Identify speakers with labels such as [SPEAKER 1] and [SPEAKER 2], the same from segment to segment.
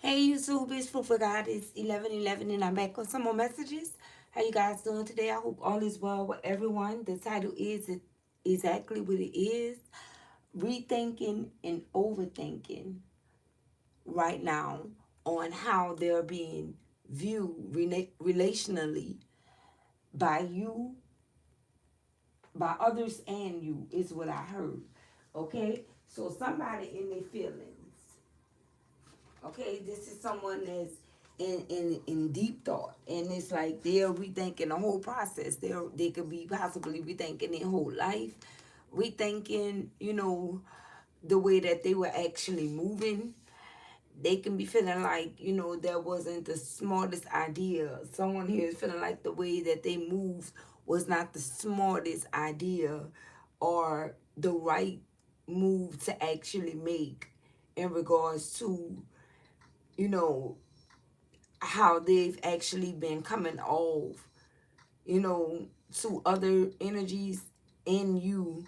[SPEAKER 1] Hey YouTube, it's Food for God. It's 11:11 and I'm back with some more messages. How you guys doing today? I hope all is well with everyone. The title is exactly what it is. Rethinking and overthinking right now on how they're being viewed relationally by you, by others and you is what I heard. Okay? So somebody in their feelings. Okay, this is someone that's in deep thought, and it's like they're rethinking the whole process. They could be possibly rethinking their whole life, rethinking, the way that they were actually moving. They can be feeling like, that wasn't the smartest idea. Someone here is feeling like the way that they moved was not the smartest idea or the right move to actually make in regards to, you know, how they've actually been coming off, to other energies in you.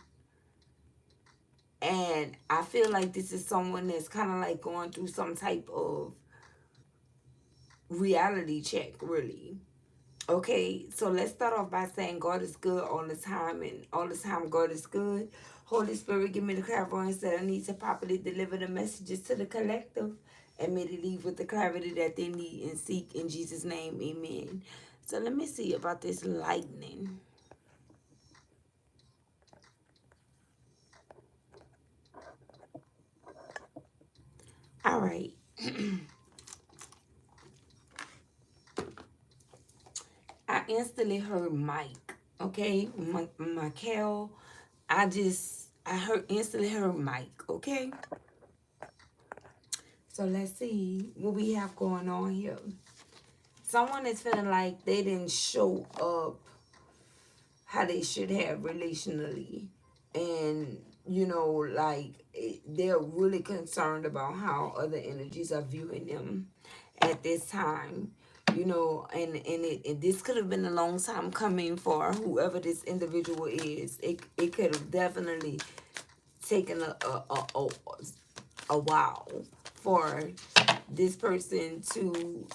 [SPEAKER 1] And I feel like this is someone that's kind of like going through some type of reality check, really. Okay, so let's start off by saying God is good all the time, and all the time God is good. Holy Spirit, give me the clairvoyance that I need to properly deliver the messages to the collective, and may they leave with the clarity that they need and seek in Jesus' name. Amen. So let me see about this lightning. All right. I instantly heard Mike. Okay, Michael. I heard instantly heard Mike. Okay. So let's see what we have going on here. Someone is feeling like they didn't show up how they should have relationally. And, they're really concerned about how other energies are viewing them at this time. And this could have been a long time coming for whoever this individual is. It could have definitely taken a while for this person to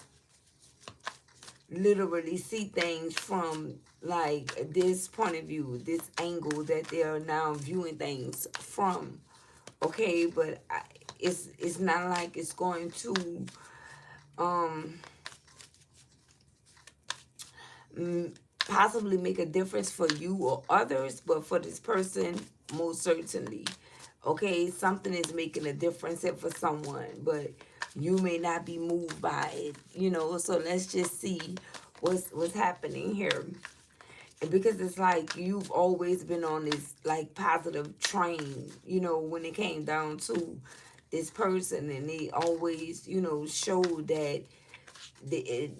[SPEAKER 1] literally see things from like this point of view, this angle that they are now viewing things from. Okay, but it's not like it's going to um possibly make a difference for you or others, but for this person, most certainly. Okay, something is making a difference for someone, but you may not be moved by it. So let's just see what's happening here. And because it's like you've always been on this like positive train, when it came down to this person, and they always, showed that they,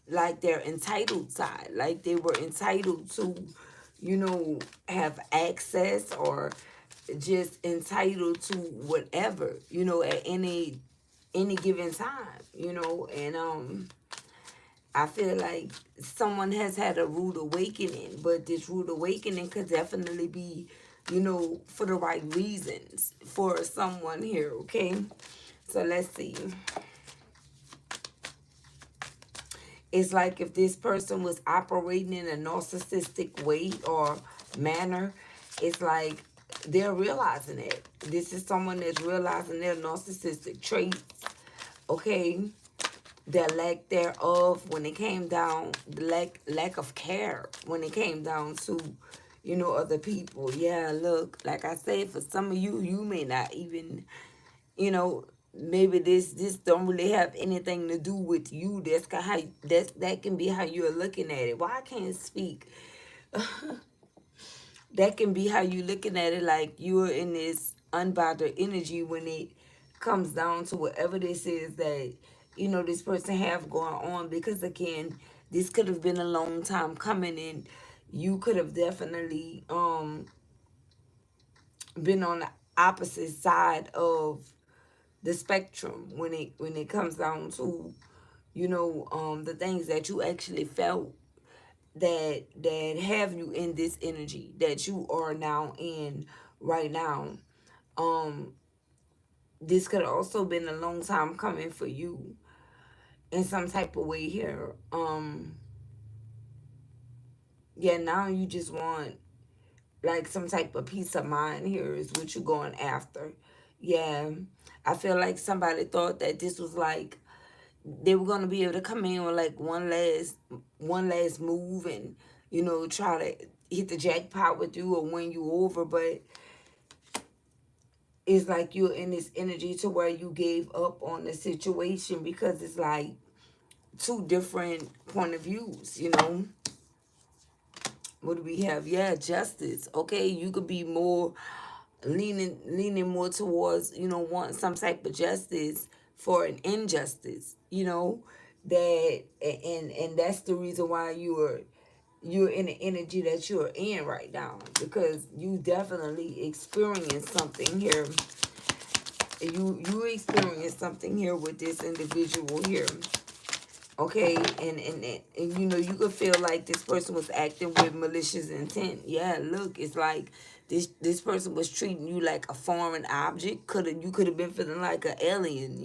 [SPEAKER 1] like their entitled side, like they were entitled to, have access, or just entitled to whatever, at any given time, and I feel like someone has had a rude awakening, but this rude awakening could definitely be, for the right reasons for someone here, okay? So let's see. It's like if this person was operating in a narcissistic way or manner, it's like they're realizing it. This is someone that's realizing their narcissistic traits, okay? Their lack thereof when it came down, the lack of care when it came down to, other people. Yeah, look, like I said, for some of you, you may not even, maybe this don't really have anything to do with you. That can be how you're looking at it. Why I can't speak? That can be how you're looking at it, like you're in this unbothered energy when it comes down to whatever this is that this person have going on. Because again, this could have been a long time coming, and you could have definitely been on the opposite side of the spectrum when it comes down to the things that you actually felt that have you in this energy that you are now in right now. um this could also been a long time coming for you. in some type of way here. Yeah, now you just want like some type of peace of mind here is what you're going after. Yeah, I feel like somebody thought that this was like they were gonna be able to come in with like one last move and try to hit the jackpot with you or win you over, but it's like you're in this energy to where you gave up on the situation because it's like two different point of views. What do we have? Yeah, justice. Okay, you could be more leaning more towards wanting some type of justice for an injustice. That and that's the reason why you're in the energy that you're in right now, because you definitely experience something here. You experience something here with this individual here. Okay, and you could feel like this person was acting with malicious intent. Yeah, look, it's like this person was treating you like a foreign object. You could have been feeling like an alien,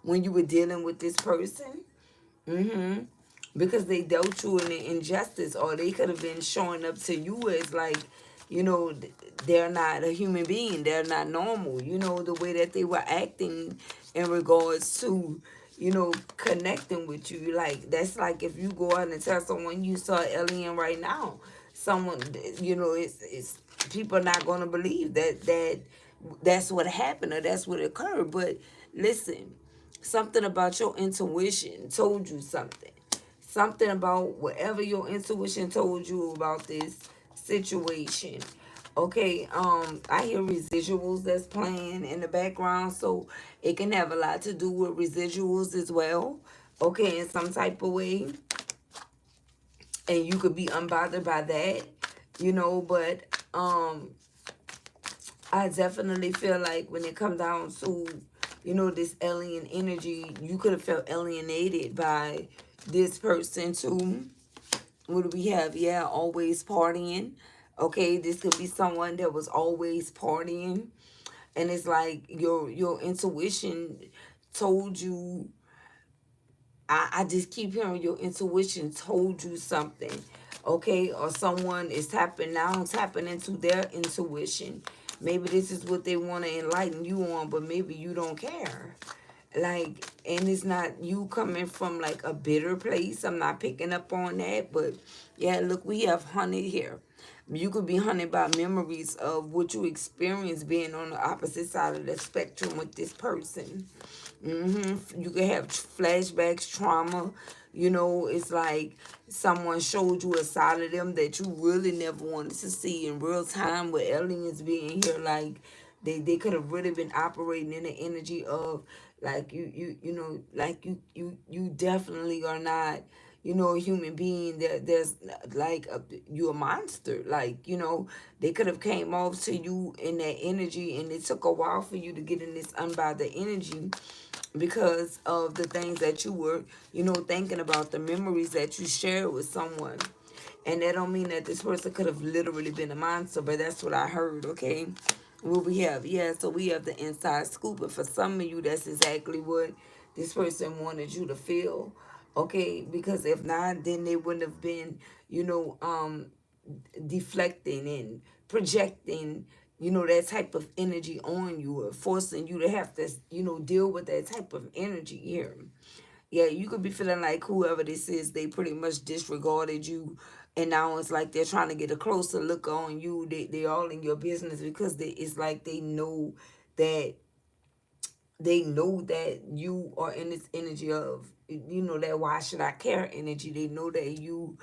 [SPEAKER 1] when you were dealing with this person. Mm-hmm. Because they dealt you an injustice, or they could have been showing up to you as like, they're not a human being. They're not normal. The way that they were acting in regards to, connecting with you. Like, that's like if you go out and tell someone you saw an alien right now, someone, it's people are not going to believe that's what happened or that's what occurred. But listen, something about your intuition told you something. Something about whatever your intuition told you about this situation. Okay, I hear residuals that's playing in the background, so it can have a lot to do with residuals as well. Okay, in some type of way. And you could be unbothered by that, but I definitely feel like when it comes down to, this alien energy, you could have felt alienated by this person too. What do we have? Yeah, always partying. Okay, this could be someone that was always partying. And it's like your intuition told you, I just keep hearing your intuition told you something. Okay, or someone is tapping into their intuition. Maybe this is what they want to enlighten you on, but maybe you don't care. Like, and it's not you coming from like a bitter place. I'm not picking up on that, but yeah, look, we have hunted here. You could be hunted by memories of what you experienced being on the opposite side of the spectrum with this person. You could have flashbacks, trauma. It's like someone showed you a side of them that you really never wanted to see in real time, with aliens being here. Like, they could have really been operating in the energy of like like you definitely are not a human being. There's like you a monster. Like, they could have came off to you in that energy, and it took a while for you to get in this unbothered energy because of the things that you were thinking about, the memories that you shared with someone. And that don't mean that this person could have literally been a monster, but that's what I heard. Okay, what we have? Yeah, so we have the inside scoop, and for some of you, that's exactly what this person wanted you to feel. Okay, because if not, then they wouldn't have been deflecting and projecting that type of energy on you, or forcing you to have to deal with that type of energy here. Yeah, you could be feeling like whoever this is, they pretty much disregarded you, and now it's like they're trying to get a closer look on you. They're all in your business because it's like that they know that you are in this energy of that why should I care energy. They know that you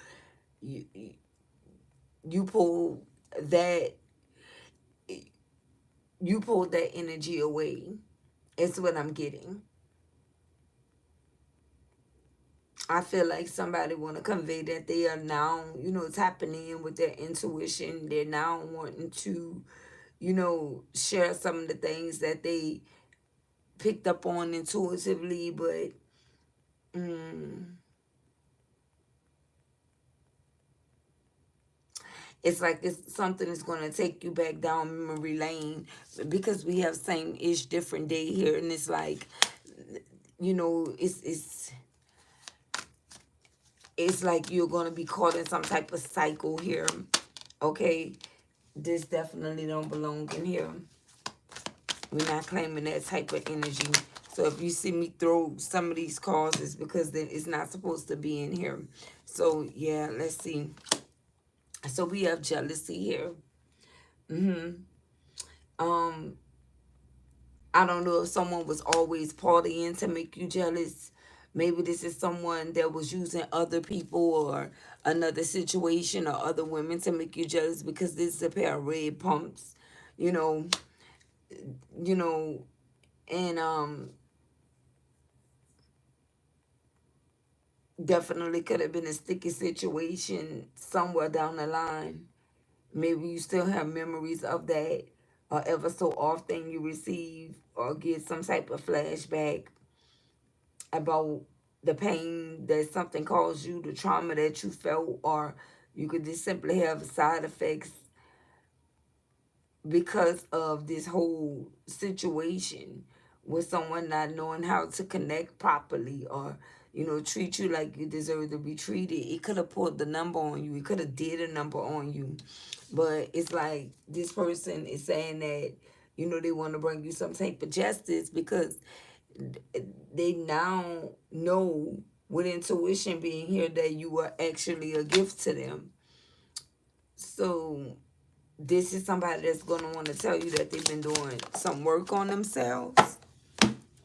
[SPEAKER 1] you pull that you pulled that energy away. It's what I'm getting. I feel like somebody want to convey that they are now, tapping in with their intuition. They're now wanting to, share some of the things that they picked up on intuitively, but it's like it's something that's going to take you back down memory lane, because we have same ish different day here, and it's like, it's it's like you're going to be caught in some type of cycle here. Okay, this definitely don't belong in here. We're not claiming that type of energy. So if you see me throw some of these cards, it's because then it's not supposed to be in here. So yeah, let's see. So we have jealousy here. Um, I don't know if someone was always partying to make you jealous. Maybe this is someone that was using other people or another situation or other women to make you jealous, because this is a pair of red pumps, you know, you know, and definitely could have been a sticky situation somewhere down the line. Maybe you still have memories of that, or ever so often you receive or get some type of flashback about the pain that something caused you, the trauma that you felt, or you could just simply have side effects because of this whole situation with someone not knowing how to connect properly, or treat you like you deserve to be treated. It could have put the number on you. It could have did a number on you. But it's like this person is saying that they want to bring you some type of justice, because they now know, with intuition being here, that you are actually a gift to them. So this is somebody that's going to want to tell you that they've been doing some work on themselves.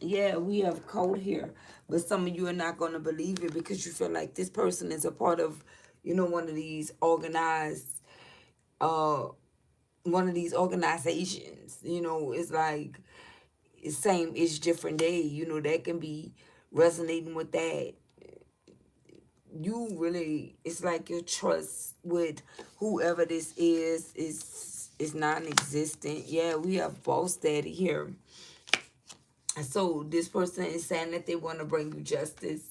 [SPEAKER 1] Yeah, we have code here, but some of you are not going to believe it, because you feel like this person is a part of, one of these organized, uh, one of these organizations. It's like same is different day. That can be resonating with that. You really, it's like your trust with whoever this is non-existent. Yeah, we have boss daddy here. So this person is saying that they want to bring you justice.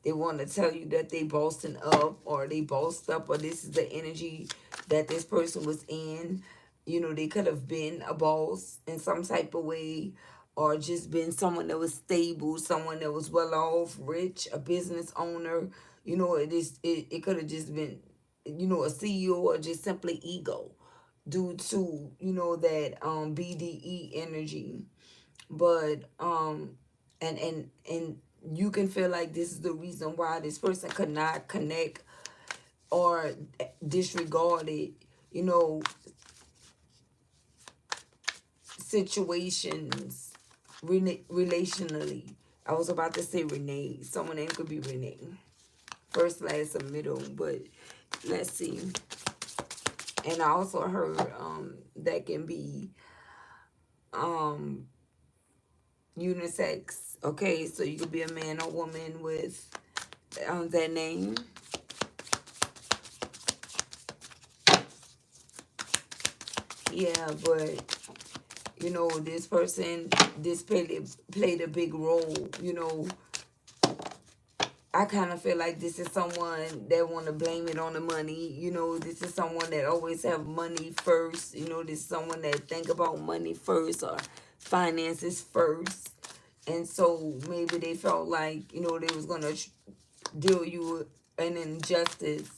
[SPEAKER 1] They want to tell you that they bossing up, or they bossed up, or this is the energy that this person was in. They could have been a boss in some type of way, or just been someone that was stable, someone that was well off, rich, a business owner. It could have just been, a CEO, or just simply ego, due to, that BDE energy. But and you can feel like this is the reason why this person could not connect, or disregarded, you know situations, relationally. I was about to say Renee. Someone name could be Renee, first, last, or middle. But let's see. And I also heard that can be um unisex. Okay, so you could be a man or woman with that name. Yeah, but this person, this played a big role. I kind of feel like this is someone that want to blame it on the money. This is someone that always have money first. This is someone that think about money first, or finances first. And so maybe they felt like, they was going to deal you an injustice,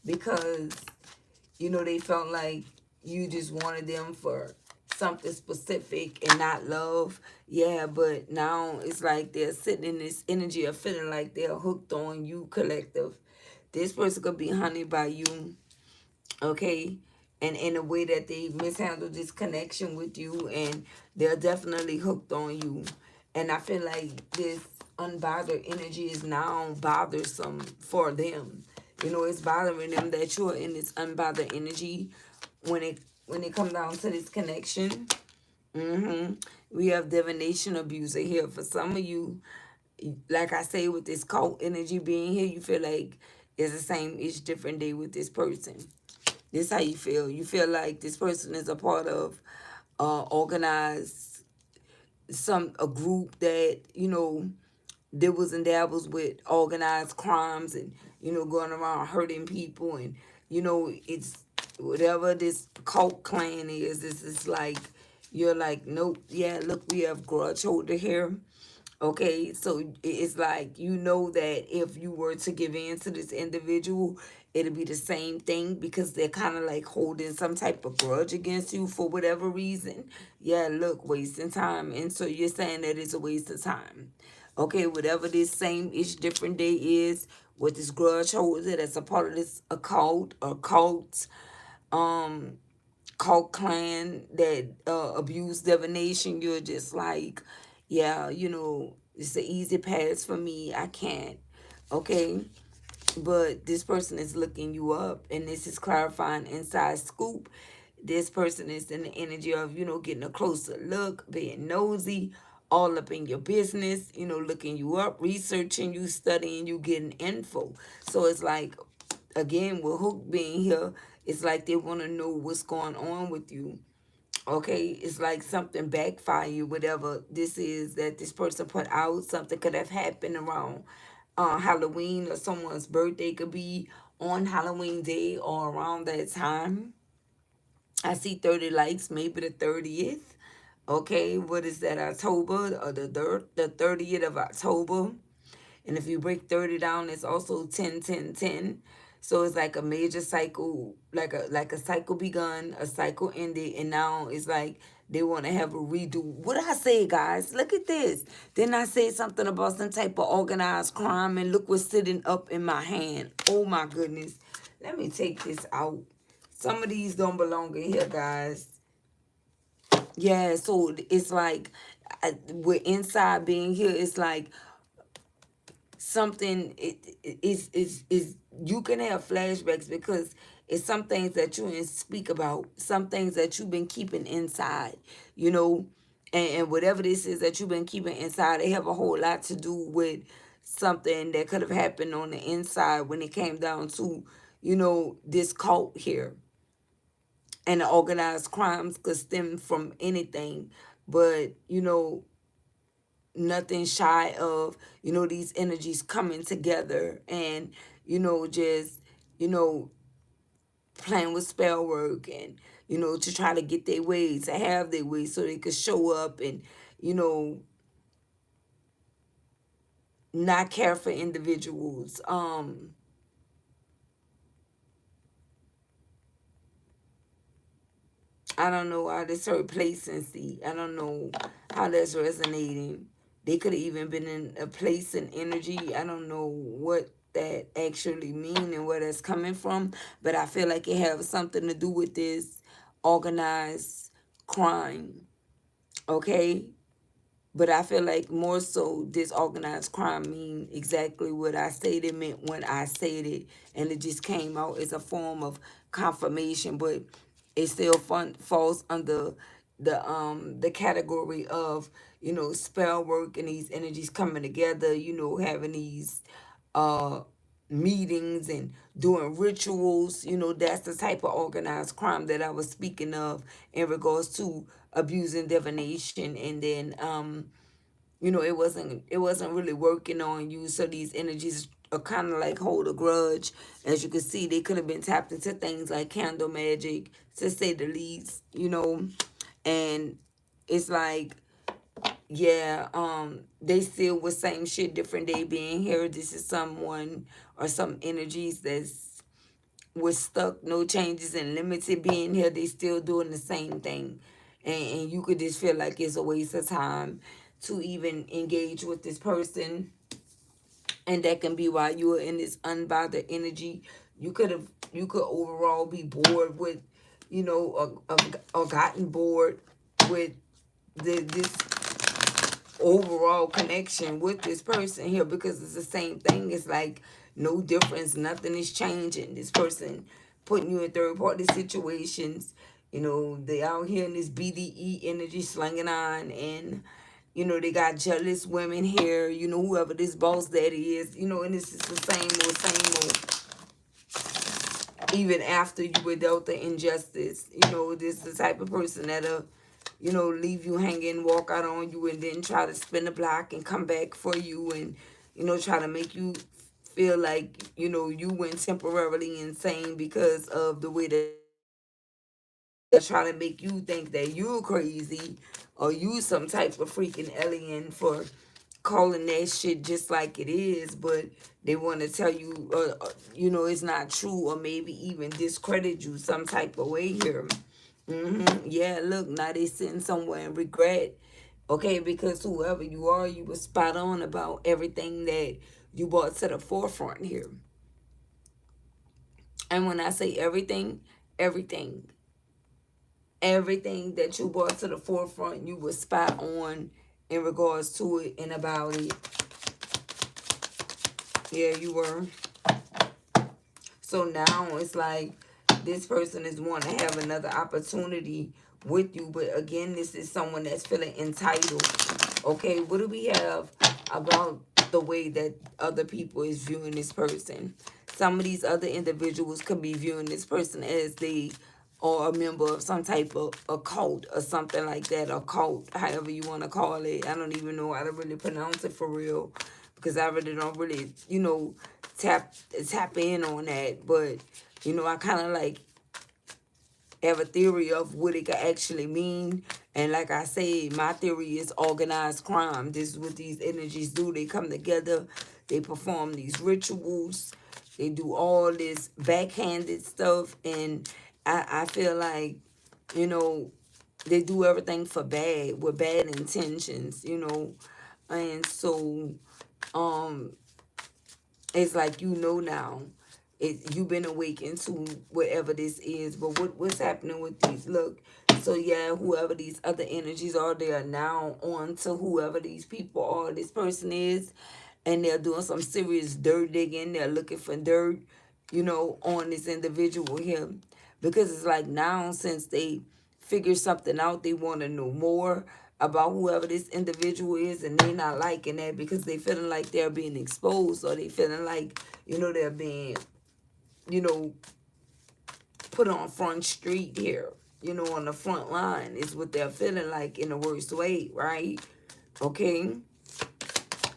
[SPEAKER 1] because they felt like you just wanted them for something specific and not love. Yeah, but now it's like they're sitting in this energy of feeling like they're hooked on you, collective. This person could be honeyed by you, okay? And in a way that they mishandled this connection with you, and they're definitely hooked on you. And I feel like this unbothered energy is now bothersome for them. It's bothering them that you're in this unbothered energy when it comes down to this connection. We have divination abuser here. For some of you, like I say, with this cult energy being here, you feel like it's the same each different day with this person. This how you feel. You feel like this person is a part of organized, a group that dibbles and dabbles with organized crimes, and going around hurting people, and it's whatever this cult clan is. This is like, you're like, nope. Yeah, look, we have grudge holder here. Okay, so it's like, you know, that if you were to give in to this individual, it'll be the same thing, because they're kind of like holding some type of grudge against you for whatever reason. Yeah, look, wasting time. And so you're saying that it's a waste of time. Okay, whatever this same-ish different day is, with this grudge holder that's a part of this occult or um cult clan that abuse divination, you're just like, yeah, you know, it's an easy pass for me. I can't. Okay. But this person is looking you up, and this is clarifying inside scoop. This person is in the energy of, you know, getting a closer look, being nosy, all up in your business, you know, looking you up, researching you, studying you, getting info. So it's like, again, with Hook being here, it's like they want to know what's going on with you. Okay, it's like something backfire you, whatever this is that this person put out. Something could have happened around Halloween, or someone's birthday could be on Halloween day or around that time. I see 30 likes, maybe the 30th. Okay, what is that, October, or the 30th of October? And if you break 30 down, it's also 10, 10, 10. So it's like a major cycle, like a cycle begun, a cycle ended, and now it's like they want to have a redo. What I say, guys? Look at this. Then I say something about some type of organized crime, and look what's sitting up in my hand. Oh my goodness. Let me take this out. Some of these don't belong in here, guys. Yeah, so it's like, we're inside being here. It's like something, is you can have flashbacks, because it's some things that you didn't speak about, some things that you've been keeping inside, you know. And whatever this is that you've been keeping inside, they have a whole lot to do with something that could have happened on the inside when it came down to, you know, this cult here. And the organized crimes could stem from anything, but, you know, nothing shy of, you know, these energies coming together, and, you know, just, you know, playing with spell work, and, you know, to try to get their way, to have their way, so they could show up and, you know, not care for individuals. I don't know how this her placency. I don't know how that's resonating. They could have even been in a place and energy. I don't know what that actually mean and where that's coming from, but I feel like it has something to do with this organized crime. Okay, but I feel like more so this organized crime mean exactly what I said it meant when I said it, and it just came out as a form of confirmation, but it still falls under the category of, you know, spell work and these energies coming together, you know, having these uh meetings and doing rituals. You know, that's the type of organized crime that I was speaking of in regards to abusing divination. And then you know, it wasn't really working on you, so these energies are kind of like hold a grudge. As you can see, they could have been tapped into things like candle magic, to say the least, you know. And it's like, yeah, they still with same shit, different day being here. This is someone or some energies that's was stuck, no changes, and limited being here. They still doing the same thing, and you could just feel like it's a waste of time to even engage with this person. And that can be why you are in this unbothered energy. You could overall be bored with, you know, or gotten bored with this overall connection with this person here, because it's the same thing. It's like no difference, nothing is changing. This person putting you in third party situations, you know, they out here in this BDE energy slinging on, and you know, they got jealous women here, you know, whoever this boss daddy is, you know, and it's just the same old, even after you were dealt the injustice. You know, this is the type of person that'll, you know, leave you hanging, walk out on you, and then try to spin the block and come back for you, and, you know, try to make you feel like, you know, you went temporarily insane because of the way that they're trying to make you think that you're crazy, or you some type of freaking alien for calling that shit just like it is, but they want to tell you, it's not true, or maybe even discredit you some type of way here. Yeah, look, now they sitting somewhere in regret. Okay, because whoever you are, you were spot on about everything that you brought to the forefront here. And when I say everything, everything, everything that you brought to the forefront, you were spot on in regards to it and about it. Yeah, you were. So now it's like this person is wanting to have another opportunity with you. But again, this is someone that's feeling entitled. Okay, what do we have about the way that other people is viewing this person? Some of these other individuals could be viewing this person as they are a member of some type of a cult or something like that, a cult, however you want to call it. I don't even know how to really pronounce it for real, because I really don't really, tap in on that. But I kind of like have a theory of what it could actually mean. And like I say, my theory is organized crime. This is what these energies do. They come together, they perform these rituals, they do all this backhanded stuff. And I feel like, you know, they do everything for bad, with bad intentions. And so, um, it's like now. You've been awakened to whatever this is. But what's happening with these? Look, so yeah, whoever these other energies are, they are now on to whoever these people are, this person is, and they're doing some serious dirt digging. They're looking for dirt, on this individual here. Because it's like now, since they figure something out, they want to know more about whoever this individual is, and they're not liking that because they feeling like they're being exposed, or they feeling like they're being you know put on front street here, on the front line is what they're feeling like, in the worst way, right? Okay,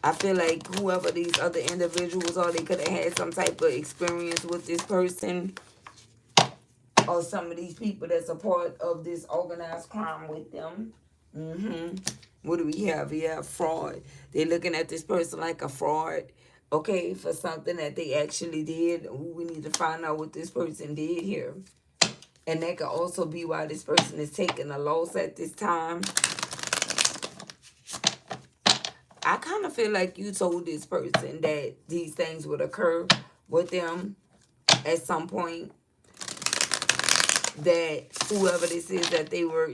[SPEAKER 1] I feel like whoever these other individuals are, they could have had some type of experience with this person, or some of these people that's a part of this organized crime with them. What do we have? We have fraud. They're looking at this person like a fraud, okay, for something that they actually did. We need to find out what this person did here. And that could also be why this person is taking a loss at this time. I kind of feel like you told this person that these things would occur with them at some point. That whoever this is that they were,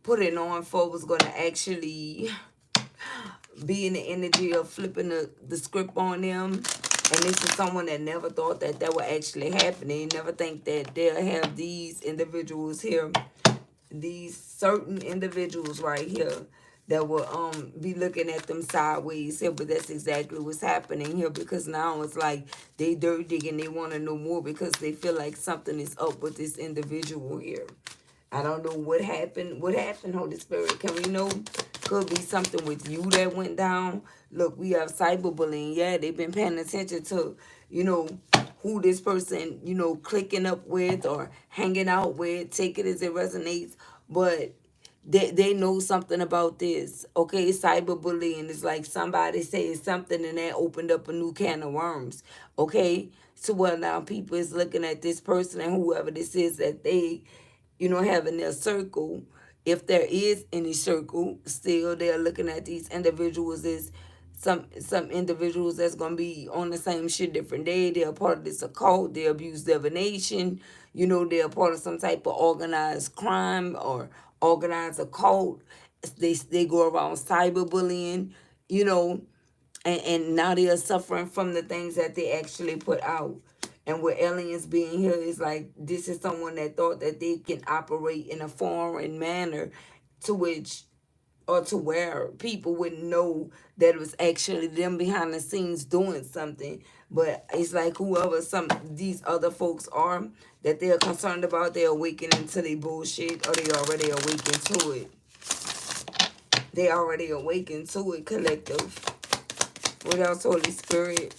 [SPEAKER 1] putting on for was going to actually be in the energy of flipping the script on them. And this is someone that never thought that that would actually happen. They never think that they'll have these individuals here, these certain individuals right here, that will be looking at them sideways here. But that's exactly what's happening here, because now it's like they dirt digging. They want to know more because they feel like something is up with this individual here. I don't know what happened. What happened, Holy Spirit? Can we know? Could be something with you that went down. Look, we have cyberbullying. Yeah, they've been paying attention to, who this person, clicking up with or hanging out with. Take it as it resonates. But they know something about this. Okay, cyberbullying is like somebody saying something and that opened up a new can of worms. Okay, so well, now people is looking at this person and whoever this is that they having their circle. If there is any circle, still they're looking at these individuals as some individuals that's gonna be on the same shit different day. They're part of this occult. They abuse divination. They're part of some type of organized crime or organized occult. They go around cyberbullying. You know, and now they are suffering from the things that they actually put out. And with aliens being here, is like this is someone that thought that they can operate in a foreign manner, to which or to where people wouldn't know that it was actually them behind the scenes doing something. But it's like whoever some these other folks are that they're concerned about, they're awakening to their bullshit, or they already awakened to it. They already awakened to it, collective. What else, Holy Spirit?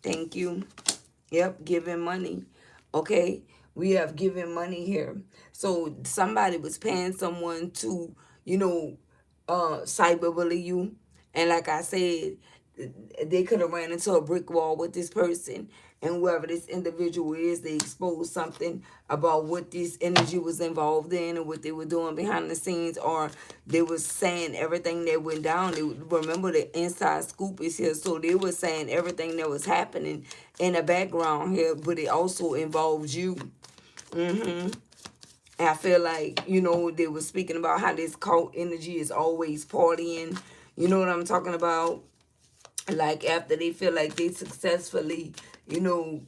[SPEAKER 1] Thank you. Yep, giving money. Okay, we have given money here. So somebody was paying someone to, cyberbully you. And like I said, they could have ran into a brick wall with this person, and whoever this individual is, they exposed something about what this energy was involved in and what they were doing behind the scenes, or they were saying everything that went down. They, remember, the inside scoop is here, so they were saying everything that was happening in the background here, but it also involves you. And I feel like, they were speaking about how this cult energy is always partying. You know what I'm talking about? Like after they feel like they successfully, you know,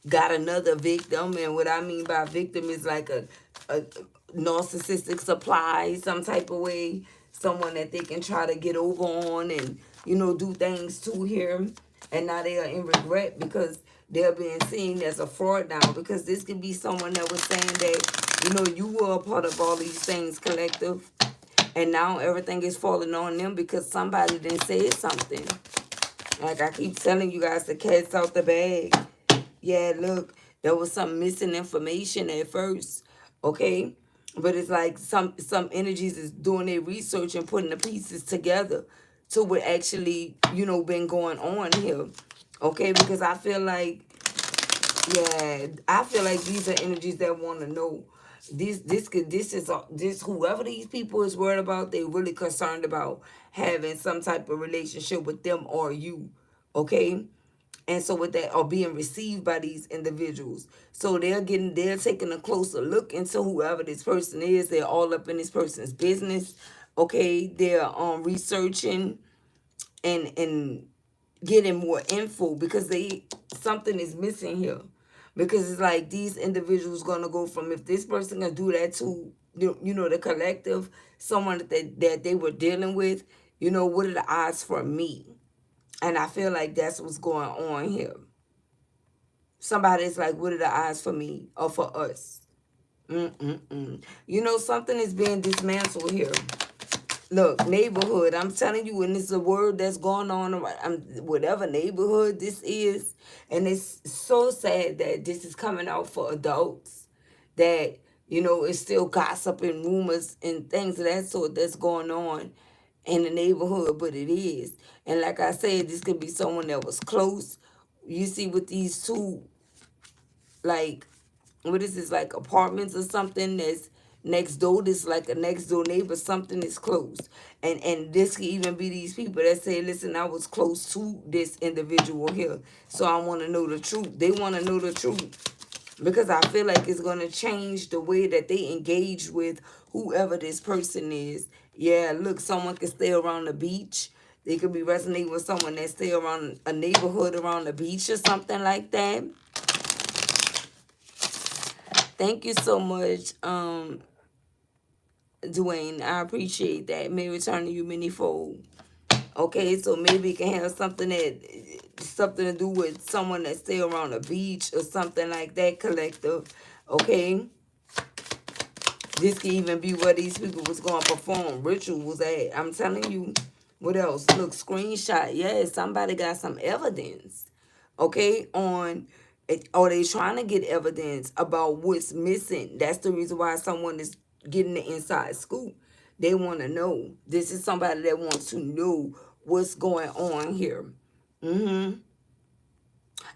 [SPEAKER 1] got another victim. And what I mean by victim is like a narcissistic supply, some type of way, someone that they can try to get over on and, do things to here. And now they are in regret because they're being seen as a fraud now. Because this could be someone that was saying that, you were a part of all these things, collective. And now everything is falling on them because somebody didn't say something. Like I keep telling you guys, the cat's out the bag. Yeah, look, there was some missing information at first, okay? But it's like some energies is doing their research and putting the pieces together to what actually, been going on here. Okay, because I feel like, yeah, I feel like these are energies that want to know. This whoever these people is worried about, they really concerned about having some type of relationship with them or you, okay? And so with that, are being received by these individuals. So they're taking a closer look into whoever this person is. They're all up in this person's business, okay? They're researching and getting more info because something is missing here. Because it's like these individuals gonna go from, if this person can do that to the collective, someone that they were dealing with, what are the odds for me? And I feel like that's what's going on here. Somebody's like, what are the odds for me or for us? Something is being dismantled here. Look, neighborhood. I'm telling you, and it's a word that's going on around whatever neighborhood this is. And it's so sad that this is coming out for adults. That, it's still gossip and rumors and things of that sort that's going on in the neighborhood, but it is. And like I said, this could be someone that was close. You see with these two, like, what is this, like apartments or something that's next door, this like a next door neighbor, something is close. And this could even be these people that say, listen, I was close to this individual here, so I want to know the truth. They want to know the truth because I feel like it's going to change the way that they engage with whoever this person is. Yeah, look, someone can stay around the beach. They could be resonating with someone that stay around a neighborhood around the beach or something like that. Thank you so much, Dwayne. I appreciate that. May return to you manyfold. Okay, so maybe it can have something to do with someone that stay around the beach or something like that, collective. Okay. This could even be where these people was going to perform rituals at. I'm telling you. What else? Look, screenshot. Yes, somebody got some evidence. Okay, on, are they trying to get evidence about what's missing? That's the reason why someone is getting the inside scoop. They want to know. This is somebody that wants to know what's going on here. And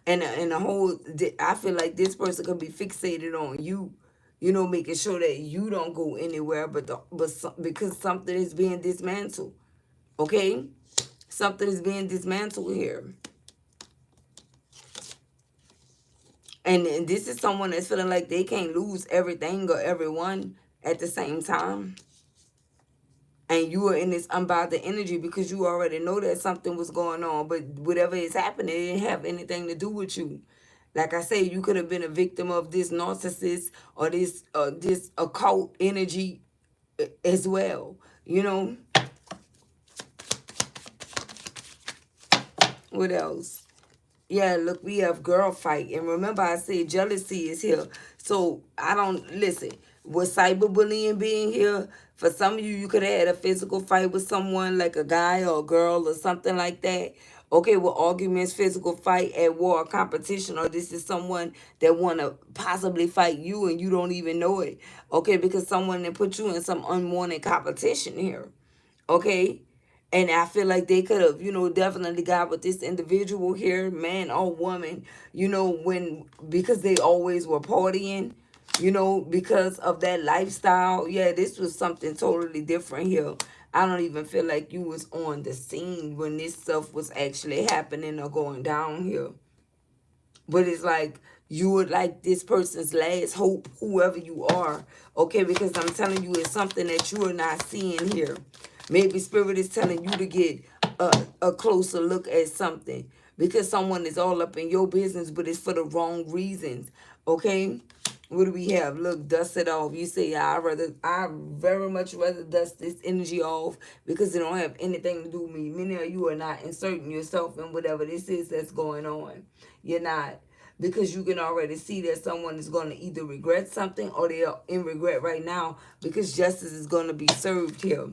[SPEAKER 1] the whole, I feel like this person could be fixated on you, making sure that you don't go anywhere, because something is being dismantled. Okay, something is being dismantled here. And this is someone that's feeling like they can't lose everything or everyone at the same time. And you are in this unbothered energy because you already know that something was going on. But whatever is happening, it didn't have anything to do with you. Like I say, you could have been a victim of this narcissist or this occult energy as well. What else? Yeah, look, we have girl fight. And remember I said jealousy is here. So I don't, listen, with cyberbullying being here, for some of you, you could have had a physical fight with someone, like a guy or a girl or something like that. Okay, with arguments, physical fight at war, competition, or this is someone that want to possibly fight you and you don't even know it. Okay, because someone that put you in some unwanted competition here. Okay, And I feel like they could have, definitely got with this individual here, man or woman, because they always were partying, because of that lifestyle. Yeah, this was something totally different here. I don't even feel like you was on the scene when this stuff was actually happening or going down here. But it's like you would like this person's last hope, whoever you are. Okay, because I'm telling you, it's something that you are not seeing here. Maybe spirit is telling you to get a closer look at something, because someone is all up in your business, but it's for the wrong reasons. Okay, what do we have? Look, dust it off. You say, I very much rather dust this energy off because it don't have anything to do with me. Many of you are not inserting yourself in whatever this is that's going on. You're not. Because you can already see that someone is going to either regret something or they are in regret right now, because justice is going to be served here.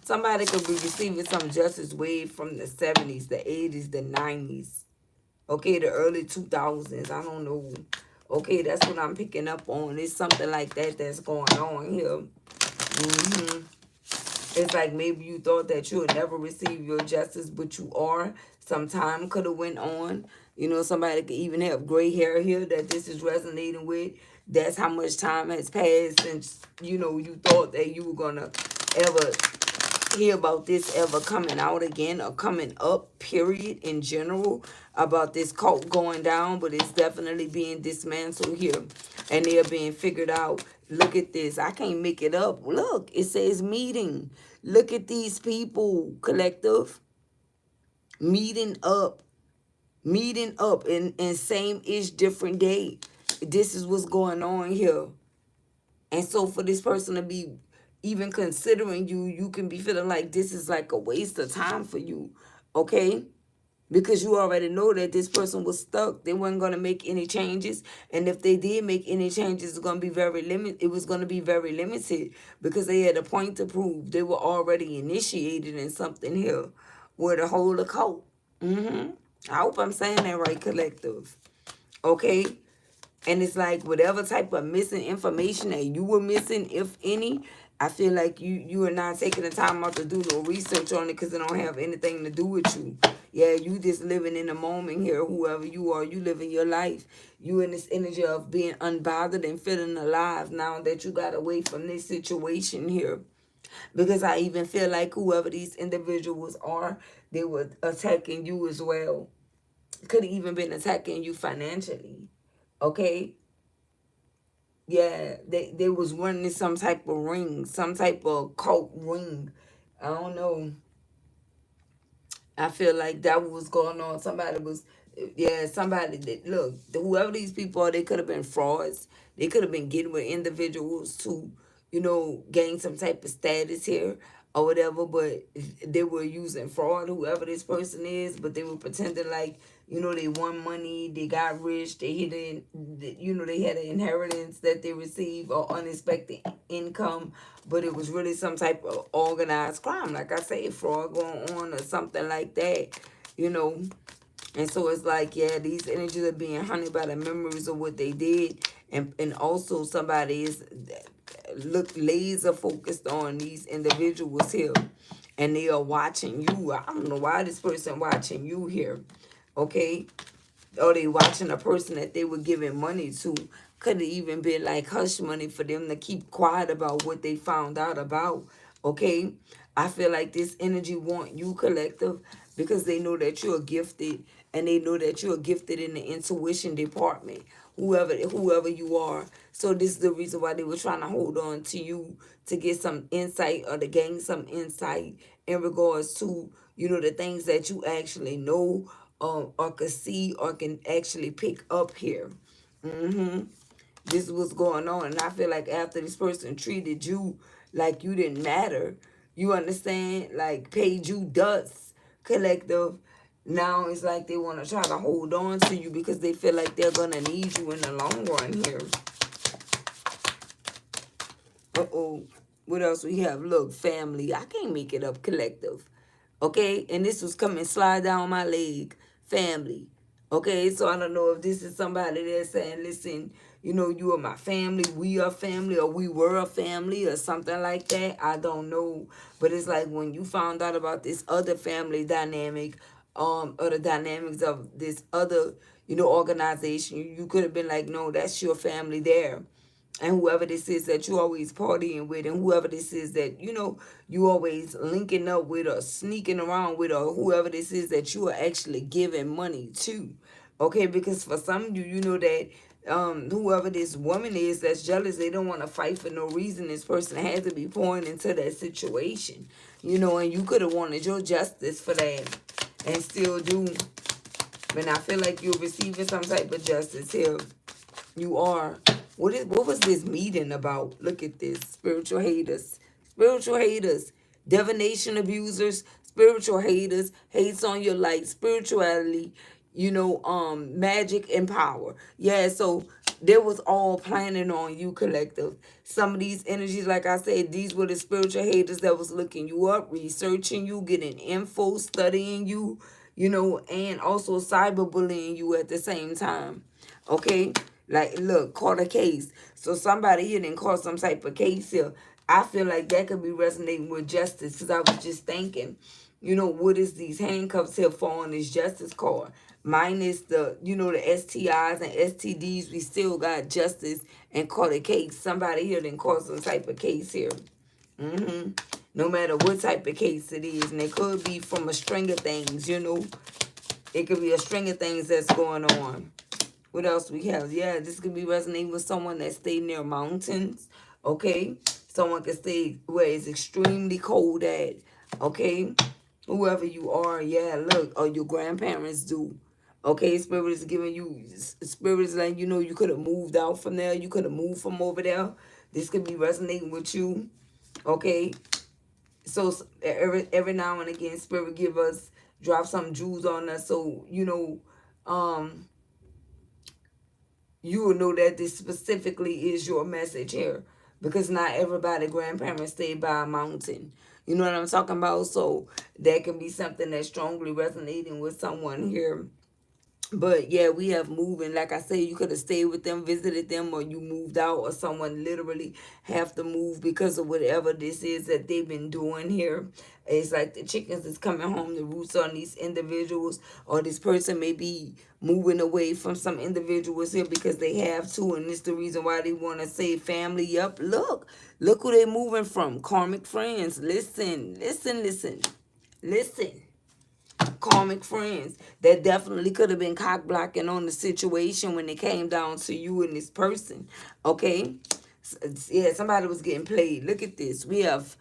[SPEAKER 1] Somebody could be receiving some justice way from the 70s, the 80s, the 90s. Okay, the early 2000s. I don't know. Okay, that's what I'm picking up on. It's something like that that's going on here. It's like maybe you thought that you would never receive your justice, but you are. Some time could have went on. Somebody could even have gray hair here that this is resonating with. That's how much time has passed since, you thought that you were going to ever hear about this ever coming out again or coming up, period, in general, about this cult going down. But it's definitely being dismantled here, and they're being figured out. Look at this. I can't make it up. Look, it says meeting. Look at these people, collective, meeting up, in same-ish different day. This is what's going on here. And so for this person to be even considering you, you can be feeling like this is like a waste of time for you, okay? Because you already know that this person was stuck. They weren't going to make any changes. And if they did make any changes, it's going to be very limited. It was going to be very limited because they had a point to prove. They were already initiated in something here with a whole occult. I hope I'm saying that right, collective. Okay? And it's like whatever type of missing information that you were missing, if any, I feel like you are not taking the time out to do no research on it because it don't have anything to do with you. Yeah, you just living in the moment here. Whoever you are, you living your life. You in this energy of being unbothered and feeling alive now that you got away from this situation here. Because I even feel like whoever these individuals are, they were attacking you as well. Could have even been attacking you financially. Okay? Yeah, they was running some type of ring, some type of cult ring. I don't know. I feel like that was going on. Somebody was, yeah, somebody that, look, whoever these people are, they could have been frauds. They could have been getting with individuals to, gain some type of status here or whatever, but they were using fraud, whoever this person is, but they were pretending like, they won money, they got rich, they hit in, they had an inheritance that they received or unexpected income, but it was really some type of organized crime, like I say, fraud going on or something like that, you know. And so it's like, yeah, these energies are being hunted by the memories of what they did, and also somebody is look laser focused on these individuals here, and they are watching you. I don't know why this person watching you here, okay? Or they watching a person that they were giving money to. Could have even been like hush money for them to keep quiet about what they found out about, okay? I feel like this energy want you, collective, because they know that you're gifted, and they know that you're gifted in the intuition department, whoever you are. So this is the reason why they were trying to hold on to you, to get some insight or to gain some insight in regards to, the things that you actually know, or can see or can actually pick up here. This is what's going on. And I feel like after this person treated you like you didn't matter, you understand, like paid you dust, collective, now it's like they want to try to hold on to you because they feel like they're going to need you in the long run here. Uh-oh. What else we have? Look, family. I can't make it up, collective. Okay? And this was coming slide down my leg. Family. Okay, so I don't know if this is somebody that's saying, listen, you know, you are my family, we are family, or we were a family, or something like that. I don't know. But it's like when you found out about this other family dynamic, or the dynamics of this other, you know, organization, you could have been like, no, that's your family there. And whoever this is that you always partying with, and whoever this is that, you know, you always linking up with, or sneaking around with, or whoever this is that you are actually giving money to. Okay, because for some of you, you know that whoever this woman is that's jealous, they don't want to fight for no reason. This person has to be pouring into that situation, you know, and you could have wanted your justice for that, and still do. And I feel like you're receiving some type of justice here. You are. What was this meeting about? Look at this. Spiritual haters. Spiritual haters. Divination abusers. Spiritual haters. Hates on your light. Spirituality. You know, magic and power. Yeah, so there was all planning on you, collective. Some of these energies, like I said, these were the spiritual haters that was looking you up, researching you, getting info, studying you, you know, and also cyberbullying you at the same time. Okay? Like, look, caught a case. So somebody here didn't caught some type of case here. I feel like that could be resonating with justice, because I was just thinking, you know, what is these handcuffs here for on this justice card? Minus the, you know, the STIs and STDs, we still got justice and caught a case. Somebody here didn't caught some type of case here. No matter what type of case it is. And it could be from a string of things, you know. It could be a string of things that's going on. What else we have? Yeah, this could be resonating with someone that stay near mountains. Okay, someone can stay where it's extremely cold at. Okay, whoever you are, yeah, look, or your grandparents do. Okay, spirit is giving you, spirit is letting you know you could have moved out from there, you could have moved from over there. This could be resonating with you. Okay, so every now and again, spirit give us, drop some jewels on us, so you know, you will know that this specifically is your message here, because not everybody grandparents stay by a mountain. You know what I'm talking about? So that can be something that's strongly resonating with someone here. But yeah, we have moving. Like I said, you could have stayed with them, visited them, or you moved out, or someone literally have to move because of whatever this is that they've been doing here. It's like the chickens is coming home, the roots on these individuals, or this person may be moving away from some individuals here because they have to, and it's the reason why they want to say family up. Look who they moving from. Karmic friends. Listen, listen, listen, listen. Karmic friends that definitely could have been cock blocking on the situation when it came down to you and this person. Okay, yeah, somebody was getting played. Look at this. We have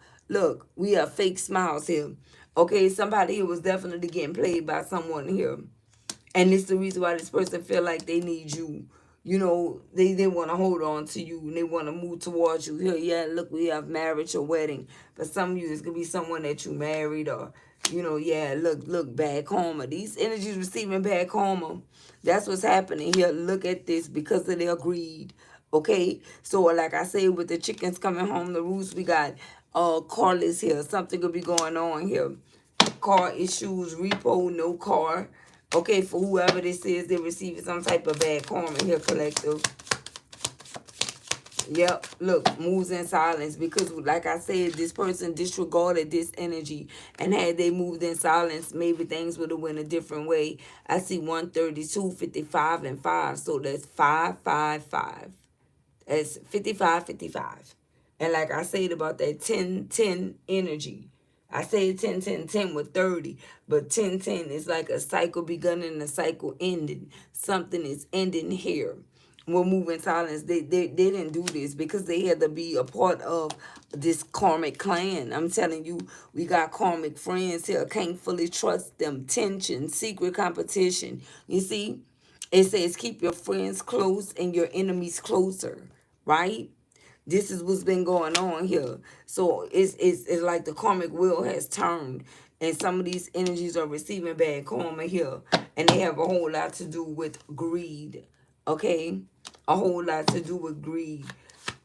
[SPEAKER 1] fake smiles here. Okay, somebody here was definitely getting played by someone here, and it's the reason why this person feel like they need you. You know, they want to hold on to you, and they want to move towards you. Here, yeah, look, we have marriage or wedding. For some of you, it's going to be someone that you married, or, you know, yeah, look, bad karma. These energies receiving bad karma. That's what's happening here. Look at this, because of their greed. Okay, so like I said, with the chickens coming home, the roost, we got carless here. Something could be going on here. Car issues, repo, no car. Okay, for whoever this is, they're receiving some type of bad karma here, collective. Yep, look, moves in silence, because like I said, this person disregarded this energy, and had they moved in silence, maybe things would have went a different way. I see 132, 55, and 5, so that's 555. That's 55, 55. And like I said about that 10, 10 energy, I say 10, 10, 10 with 30, but 10, 10 is like a cycle beginning and a cycle ending. Something is ending here. We're moving silence. They didn't do this because they had to be a part of this karmic clan. I'm telling you, we got karmic friends here. Can't fully trust them. Tension, secret competition. You see, it says keep your friends close and your enemies closer, right? This is what's been going on here. So it's like the karmic wheel has turned, and some of these energies are receiving bad karma here, and they have a whole lot to do with greed. Okay, a whole lot to do with greed.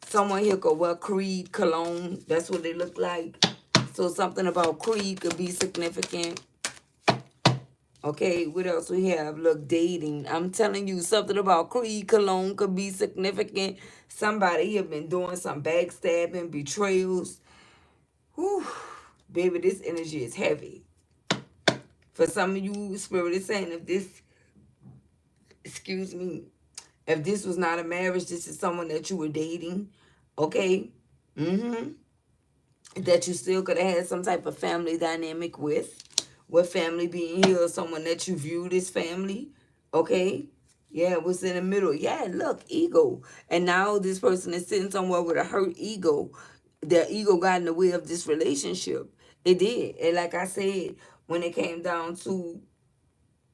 [SPEAKER 1] Someone here could wear Creed cologne. That's what they look like. So something about Creed could be significant. Okay, what else we have? Look, dating. I'm telling you, something about Creed Cologne could be significant. Somebody have been doing some backstabbing, betrayals. Whew. Baby, this energy is heavy. For some of you, Spirit is saying if this, excuse me, if this was not a marriage, this is someone that you were dating. Okay? Mm-hmm. That you still could have had some type of family dynamic with family being here, or someone that you viewed as family. Okay, yeah, what's in the middle? Yeah, look, ego. And now this person is sitting somewhere with a hurt ego. Their ego got in the way of this relationship. It did. And like I said, when it came down to,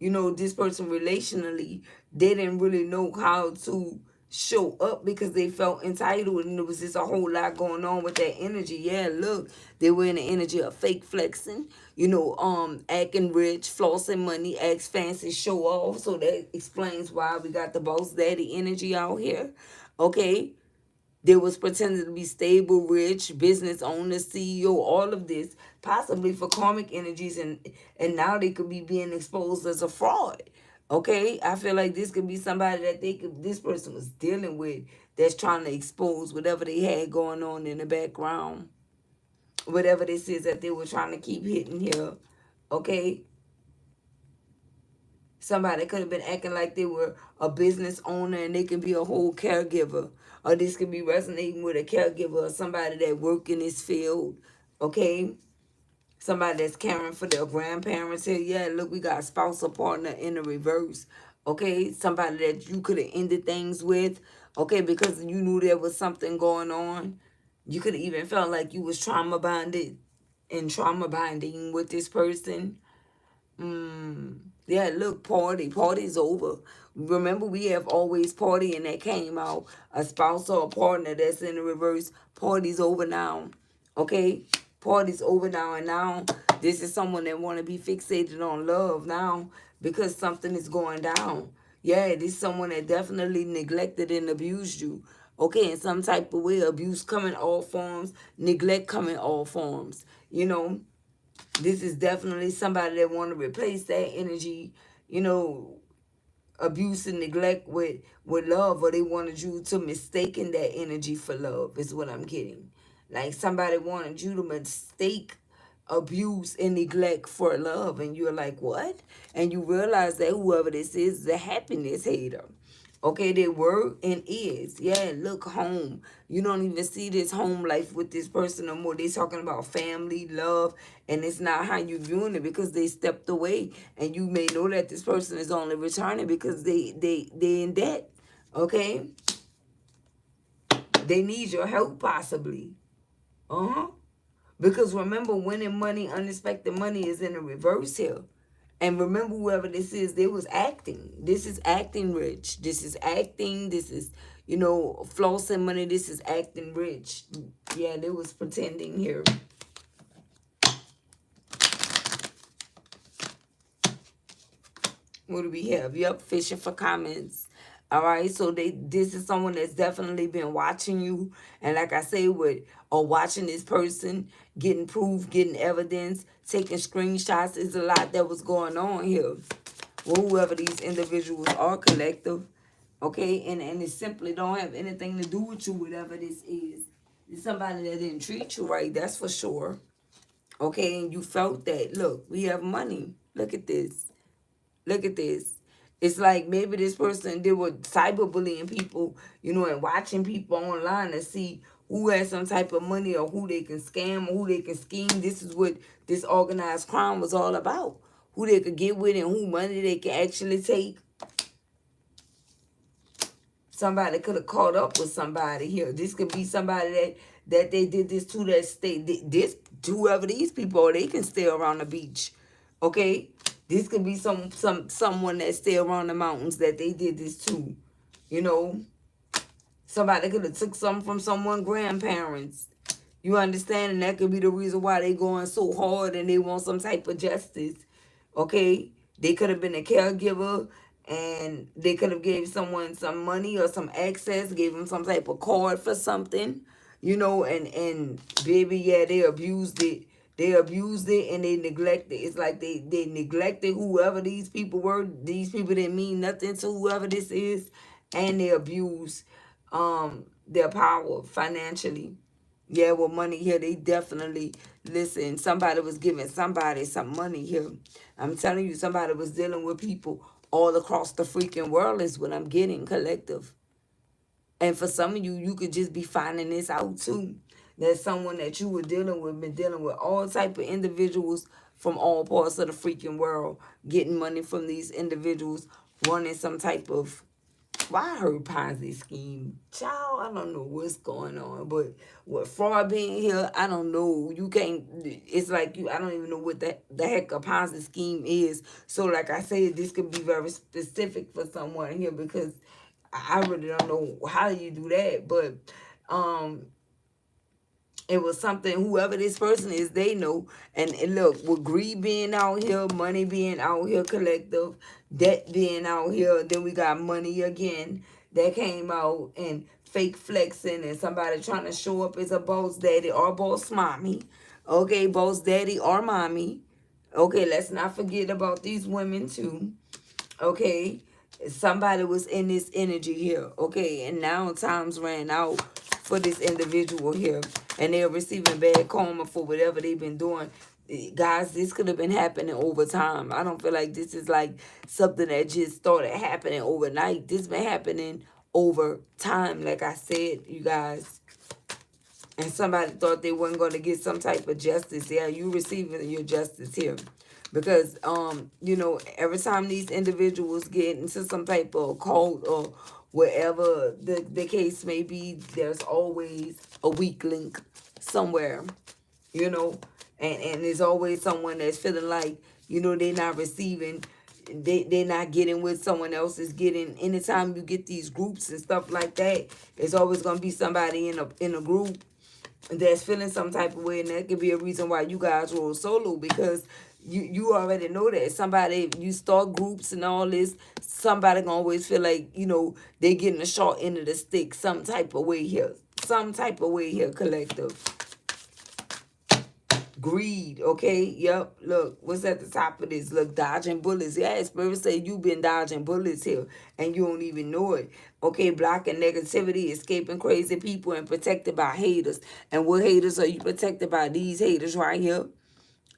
[SPEAKER 1] this person relationally, they didn't really know how to show up because they felt entitled, and there was just a whole lot going on with that energy. Yeah, look, they were in the energy of fake flexing, acting rich, flossing money, acts fancy, show off. So that explains why we got the boss daddy energy out here. Okay, they was pretending to be stable, rich, business owner, CEO, all of this, possibly for karmic energies, and now they could be being exposed as a fraud. Okay, I feel like this could be somebody that this person was dealing with, that's trying to expose whatever they had going on in the background, whatever this is that they were trying to keep hitting here. Okay, somebody could have been acting like they were a business owner, and they can be a whole caregiver. Or this could be resonating with a caregiver or somebody that work in this field. Okay? Somebody that's caring for their grandparents here. Yeah, look, we got a spousal partner in the reverse. Okay? Somebody that you could have ended things with. Okay, because you knew there was something going on. You could have even felt like you was trauma bonded and trauma bonding with this person. Yeah, look, party's over. Remember, we have always party, and that came out. A spouse or a partner that's in the reverse. Party's over now. Okay, party's over now, and now this is someone that want to be fixated on love now because something is going down. Yeah, this is someone that definitely neglected and abused you. Okay, in some type of way, abuse come in all forms, neglect come in all forms. This is definitely somebody that want to replace that energy, you know, abuse and neglect with love, or they wanted you to mistaken that energy for love is what I'm getting. Like somebody wanted you to mistake abuse and neglect for love, and you're like, what? And you realize that whoever this is a happiness hater. Okay, they were and is. Yeah, look, home. You don't even see this home life with this person no more. They talking about family, love, and it's not how you viewing it because they stepped away. And you may know that this person is only returning because they in debt. Okay? They need your help possibly. Uh-huh. Because remember, winning money, unexpected money is in the reverse here. And remember, whoever this is, they was acting. This is acting rich. This is acting. This is, flossing money. This is acting rich. Yeah, they was pretending here. What do we have? Yep, fishing for comments. All right, so this is someone that's definitely been watching you, and like I say, or watching this person, getting proof, getting evidence, taking screenshots. Is a lot that was going on here. Well, whoever these individuals are, collective, okay, and it simply don't have anything to do with you, whatever this is. It's somebody that didn't treat you right, that's for sure. Okay, and you felt that. Look, we have money. Look at this. Look at this. It's like maybe this person, they were cyberbullying people, and watching people online to see who has some type of money or who they can scam or who they can scheme. This is what this organized crime was all about. Who they could get with and who money they can actually take. Somebody could have caught up with somebody here. This could be somebody that they did this to, that stay this, whoever these people are, they can stay around the beach. Okay? This could be someone that stay around the mountains that they did this to. You know? Somebody could have took something from someone's grandparents. You understand? And that could be the reason why they going so hard and they want some type of justice. Okay? They could have been a caregiver, and they could have gave someone some money or some access, gave them some type of card for something, and baby, yeah, they abused it. They abused it and they neglected. It's like they neglected whoever these people were. These people didn't mean nothing to whoever this is, and they abused their power financially. Yeah, with money here, they definitely listen. Somebody was giving somebody some money here. I'm telling you, somebody was dealing with people all across the freaking world. Is what I'm getting, collective. And for some of you, you could just be finding this out too. That someone that you were dealing with been dealing with all type of individuals from all parts of the freaking world, getting money from these individuals, running some type of, well, I heard Ponzi scheme. Child, I don't know what's going on. But with fraud being here, I don't know. You can't, it's like you, I don't even know what the heck a Ponzi scheme is. So like I said, this could be very specific for someone here because I really don't know how you do that. But um it was something, whoever this person is, they know. And look, with greed being out here, money being out here, collective, debt being out here, then we got money again that came out, and fake flexing, and somebody trying to show up as a boss daddy or boss mommy. Okay, boss daddy or mommy. Okay, let's not forget about these women too. Okay, somebody was in this energy here. Okay, and now times ran out for this individual here, and they're receiving bad karma for whatever they've been doing. Guys, this could have been happening over time. I don't feel like this is like something that just started happening overnight. This been happening over time, like I said, you guys. And somebody thought they weren't going to get some type of justice. Yeah, you receiving your justice here. Because, you know, every time these individuals get into some type of cult or whatever the case may be, there's always a weak link somewhere, you know. And there's always someone that's feeling like, you know, they're not receiving, they're not getting what someone else is getting. Anytime you get these groups and stuff like that, there's always going to be somebody in a group that's feeling some type of way, and that could be a reason why you guys roll solo, because you already know that somebody, you start groups and all this, somebody gonna always feel like, you know, they getting the short end of the stick some type of way here, collective. Greed, okay? Yep, look, what's at the top of this? Look, dodging bullets. Yeah, Spirit say you've been dodging bullets here, and you don't even know it. Okay, blocking negativity, escaping crazy people, and protected by haters. And what haters are you protected by? These haters right here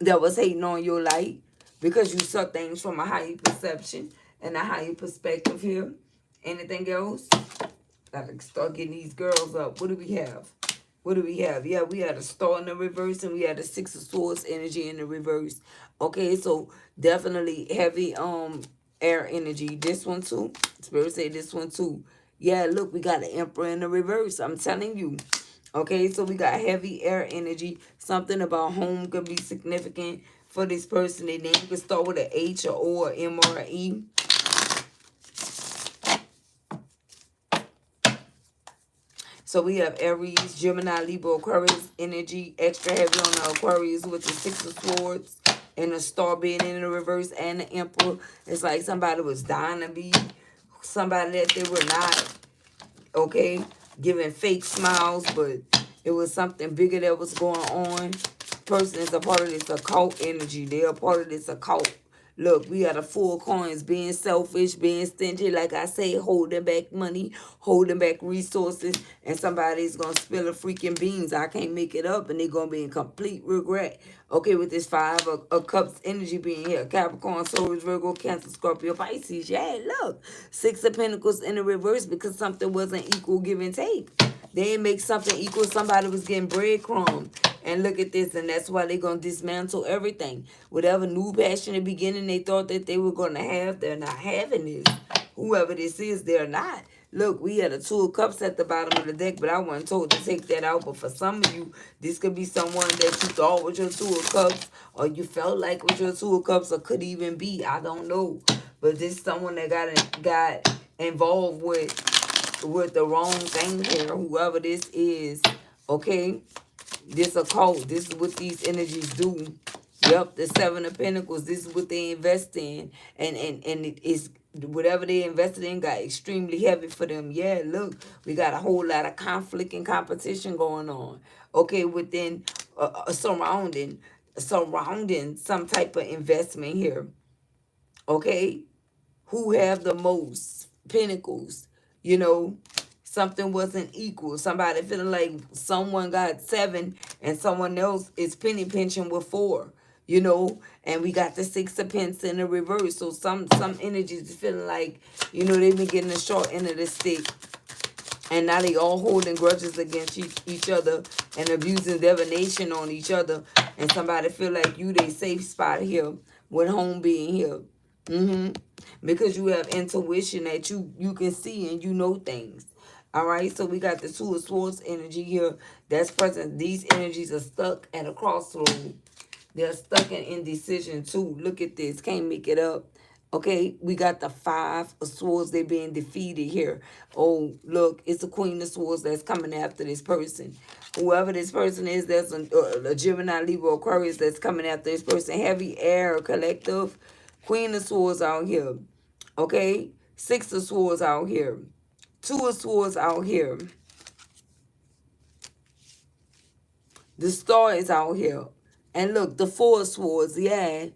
[SPEAKER 1] that was hating on your light because you saw things from a higher perception and a higher perspective here. Anything else? Gotta start getting these girls up. What do we have? What do we have? Yeah, we had a star in the reverse, and we had a Six of Swords energy in the reverse. Okay, so definitely heavy air energy. This one too. Spirit say this one too. Yeah, look, we got an Emperor in the reverse. I'm telling you. Okay, so we got heavy air energy. Something about home could be significant for this person. Their name could start with an H or O or M or an E. So we have Aries, Gemini, Libra, Aquarius energy. Extra heavy on the Aquarius with the Six of Swords and the star being in the reverse and the Emperor. It's like somebody was dying to be somebody that they were not. Okay, giving fake smiles, but it was something bigger that was going on. Person is a part of this occult energy. They're a part of this occult. Look, we got a full coins, being selfish, being stingy, like I say, holding back money, holding back resources, and somebody's going to spill a freaking beans. I can't make it up, and they're going to be in complete regret. Okay, with this Five of Cups energy being here. Capricorn, Taurus, Virgo, Cancer, Scorpio, Pisces. Yeah, look. Six of Pentacles in the reverse because something wasn't equal give and take. They didn't make something equal. Somebody was getting breadcrumbs. And look at this, and that's why they're going to dismantle everything. Whatever new passion in the beginning they thought that they were going to have, they're not having this. Whoever this is, they're not. Look, we had a Two of Cups at the bottom of the deck, but I wasn't told to take that out. But for some of you, this could be someone that you thought was your Two of Cups, or you felt like was your Two of Cups, or could even be. I don't know. But this is someone that got involved with the wrong thing here, whoever this is, okay? This occult, this is what these energies do. Yep, the Seven of Pentacles, this is what they invest in. And it is whatever they invested in got extremely heavy for them. Yeah, look, we got a whole lot of conflict and competition going on. Okay, within a surrounding. surrounding some type of investment here, okay? Who have the most pinnacles, you know? Something wasn't equal. Somebody feeling like someone got 7 and someone else is penny pinching with 4, you know? And we got the 6 of pence in the reverse. So some energies feeling like, you know, they've been getting the short end of the stick. And now they all holding grudges against each other and abusing divination on each other. And somebody feel like you they safe spot here with home being here. Because you have intuition that you can see and you know things. All right, so we got the 2 of Swords energy here that's present. These energies are stuck at a crossroad. They're stuck in indecision too. Look at this. Can't make it up. Okay, we got the 5 of Swords. They're being defeated here. Oh, look, it's the Queen of Swords that's coming after this person. Whoever this person is, there's a Gemini, Libra, Aquarius that's coming after this person. Heavy air collective. Queen of Swords out here. Okay, 6 of Swords out here. 2 of Swords out here. The Star is out here. And look, the 4 of Swords, yeah.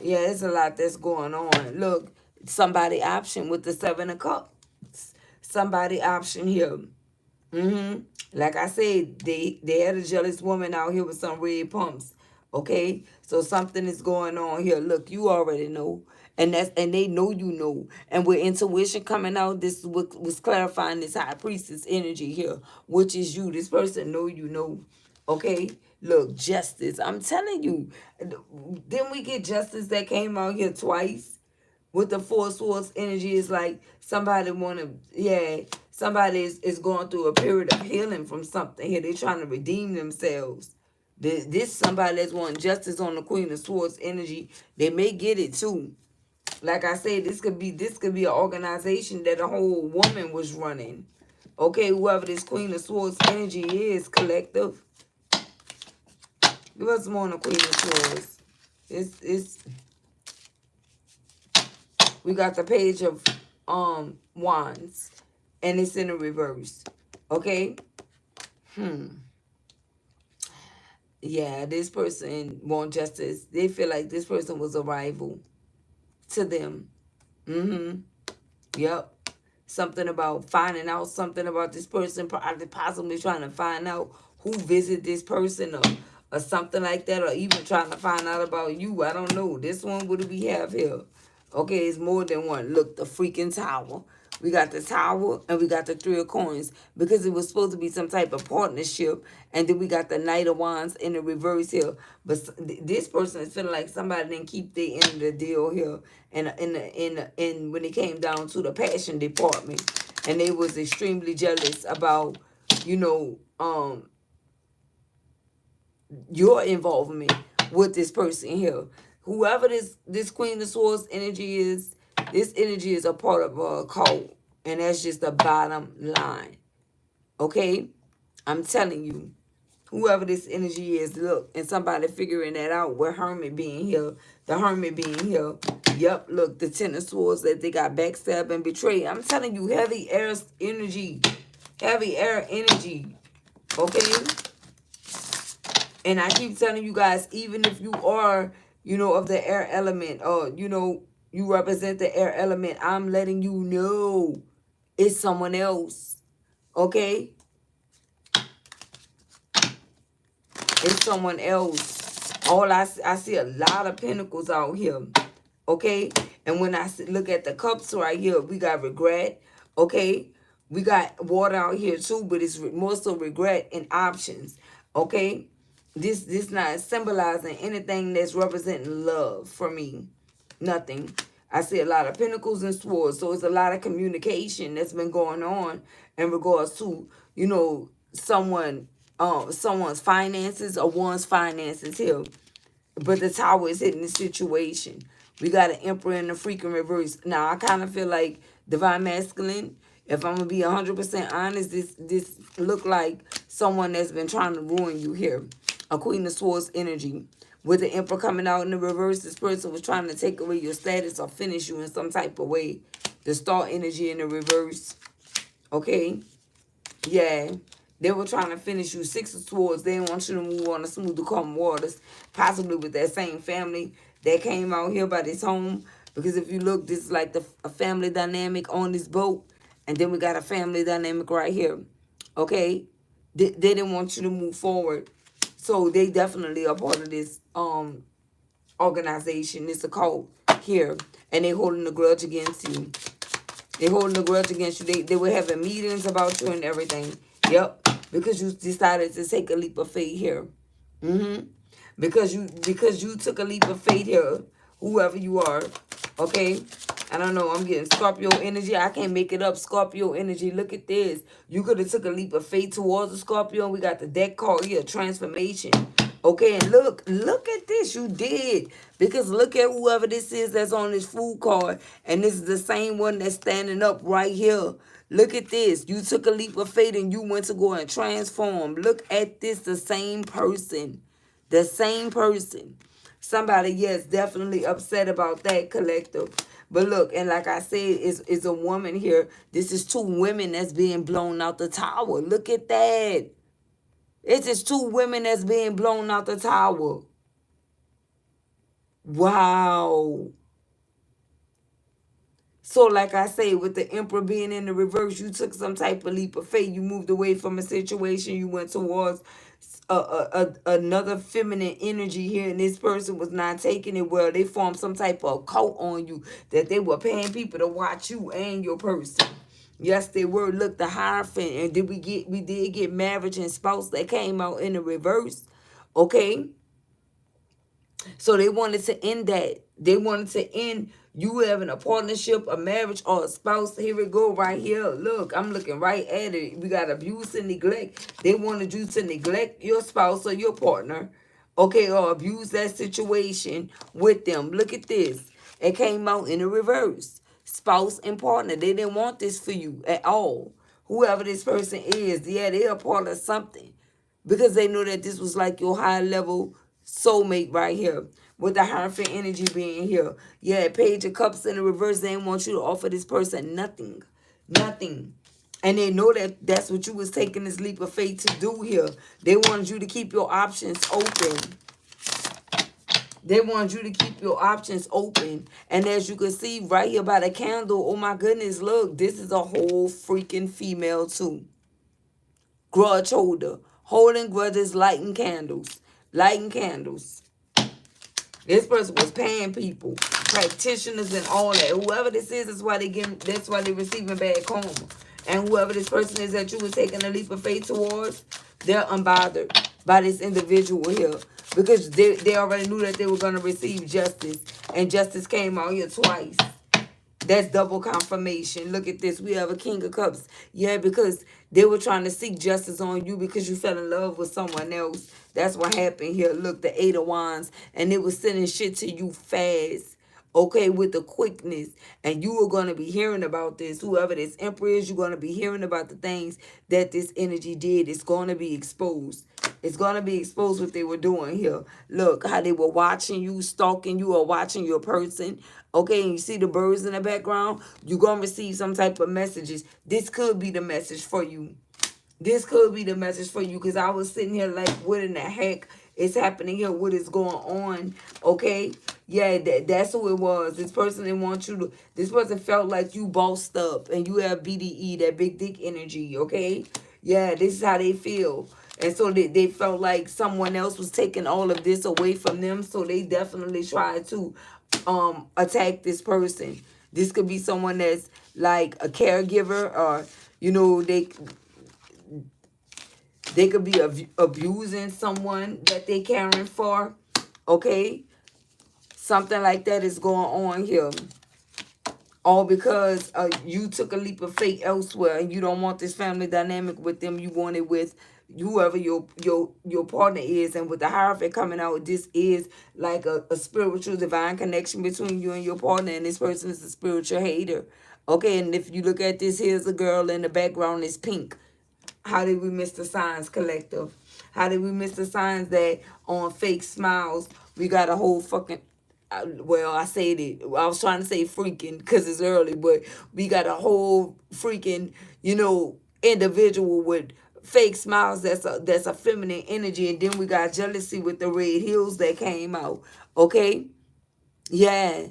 [SPEAKER 1] Yeah, there's a lot that's going on. Look, somebody option with the 7 of Cups. Somebody option here. Like I said, they had a jealous woman out here with some red pumps. Okay, so something is going on here. Look, you already know, and they know you know. And with intuition coming out, this is what was clarifying this high priestess energy here, which is you. This person know you know. Okay, look, justice. I'm telling you, then we get justice that came out here twice with the 4 Swords energy. Is like somebody want to, yeah, somebody is going through a period of healing from something here. They're trying to redeem themselves. This somebody that's wanting justice on the Queen of Swords energy. They may get it too. Like I said, this could be an organization that a whole woman was running. Okay, whoever this Queen of Swords energy is, collective. Give us more on the Queen of Swords. It's we got the Page of Wands, and it's in the reverse. Okay? Yeah, this person want justice. They feel like this person was a rival to them. Yep. Something about finding out something about this person, possibly trying to find out who visited this person, or something like that, or even trying to find out about you. I don't know. This one, what do we have here? Okay, it's more than one. Look, the freaking Tower. We got the Tower and we got the 3 of Coins, because it was supposed to be some type of partnership. And then we got the Knight of Wands in the reverse here. But this person is feeling like somebody didn't keep their end of the deal here. And when it came down to the passion department, and they was extremely jealous about, you know, your involvement with this person here. Whoever this Queen of Swords energy is, this energy is a part of a cult. And that's just the bottom line. Okay? I'm telling you. Whoever this energy is, look, and somebody figuring that out with Hermit being here. The Hermit being here. Yep, look, the 10 of Swords that they got backstab and betrayed. I'm telling you, heavy air energy. Heavy air energy. Okay? And I keep telling you guys, even if you are, you know, of the air element, or, you know, you represent the air element, I'm letting you know it's someone else. Okay? It's someone else. I see a lot of pentacles out here. Okay? And when I look at the cups right here, we got regret. Okay? We got water out here too, but it's more so regret and options. Okay? This not symbolizing anything that's representing love for me. Nothing. I see a lot of pentacles and swords. So it's a lot of communication that's been going on in regards to, you know, someone's finances or one's finances here. But the Tower is hitting the situation. We got an Emperor in the freaking reverse. Now, I kind of feel like Divine Masculine, if I'm going to be 100% honest, this look like someone that's been trying to ruin you here. A Queen of Swords energy. With the Emperor coming out in the reverse, this person was trying to take away your status or finish you in some type of way. The Star energy in the reverse. Okay? Yeah. They were trying to finish you. Six of Swords. They didn't want you to move on to smoother, calm waters. Possibly with that same family that came out here by this home. Because if you look, this is like a family dynamic on this boat. And then we got a family dynamic right here. Okay? They didn't want you to move forward. So they definitely are part of this organization. It's a cult here. And they holding a grudge against you. They holding a grudge against you. They were having meetings about you and everything. Yep. Because you decided to take a leap of faith here. Mm-hmm. Because you took a leap of faith here, whoever you are. Okay? I don't know. I'm getting Scorpio energy. I can't make it up. Scorpio energy. Look at this. You could have took a leap of faith towards the Scorpio. And we got the deck card here, transformation. Okay, and look at this. You did. Because look at whoever this is that's on this food card. And this is the same one that's standing up right here. Look at this. You took a leap of faith and you went to go and transform. Look at this. The same person. The same person. Somebody, yes, definitely upset about that, collective. But look, and like I said, it's a woman here. This is two women that's being blown out the tower. Look at that. It's just two women that's being blown out the tower. Wow. So like I say, with the Emperor being in the reverse, you took some type of leap of faith. You moved away from a situation. You went towards another feminine energy here, and this person was not taking it well. They formed some type of cult on you that they were paying people to watch you and your person. Yes, they were. Look, the Hierophant, and we did get marriage and spouse that came out in the reverse. Okay. So they wanted to end that. They wanted to end you having a partnership, a marriage, or a spouse. Here we go right here. Look, I'm looking right at it. We got abuse and neglect. They wanted you to neglect your spouse or your partner, okay, or abuse that situation with them. Look at this. It came out in the reverse. Spouse and partner. They didn't want this for you at all. Whoever this person is, yeah, they're a part of something because they know that this was like your high level soulmate right here with the Hierophant energy being here. Yeah, Page of Cups in the reverse. They didn't want you to offer this person nothing. And they know that that's what you was taking this leap of faith to do here. They wanted you to keep your options open. They want you to keep your options open. And as you can see right here by the candle, oh my goodness, look, this is a whole freaking female too. Grudge holder. Holding grudges, lighting candles. Lighting candles. This person was paying people, practitioners and all that. Whoever this is, that's why they're receiving bad karma. And whoever this person is that you were taking a leap of faith towards, they're unbothered by this individual here. Because they already knew that they were going to receive justice. And justice came out here twice. That's double confirmation. Look at this. We have a King of Cups. Yeah, because they were trying to seek justice on you because you fell in love with someone else. That's what happened here. Look, the Eight of Wands. And they were sending shit to you fast. Okay, with the quickness. And you are going to be hearing about this. Whoever this Emperor is, you're going to be hearing about the things that this energy did. It's going to be exposed. It's going to be exposed what they were doing here. Look, how they were watching you, stalking you, or watching your person. Okay, and you see the birds in the background? You're going to receive some type of messages. This could be the message for you. This could be the message for you because I was sitting here like, what in the heck is happening here? What is going on? Okay? Yeah, that's who it was. This person didn't want you to, this person felt like you bossed up and you have BDE, that big dick energy, okay? Yeah, this is how they feel. And so they felt like someone else was taking all of this away from them. So they definitely tried to attack this person. This could be someone that's like a caregiver or, you know, they could be abusing someone that they caring for. Okay? Something like that is going on here. All because you took a leap of faith elsewhere and you don't want this family dynamic with them. You want it with whoever your partner is. And with the Hierophant coming out, this is like a spiritual divine connection between you and your partner. And this person is a spiritual hater. Okay, and if you look at this, here's a girl in the background is pink. How did we miss the signs, collective? How did we miss the signs that on fake smiles, we got a whole fucking, well, I said it. I was trying to say freaking because it's early, but we got a whole freaking, you know, individual with fake smiles, that's a feminine energy. And then we got jealousy with the red heels that came out. Okay? Yeah.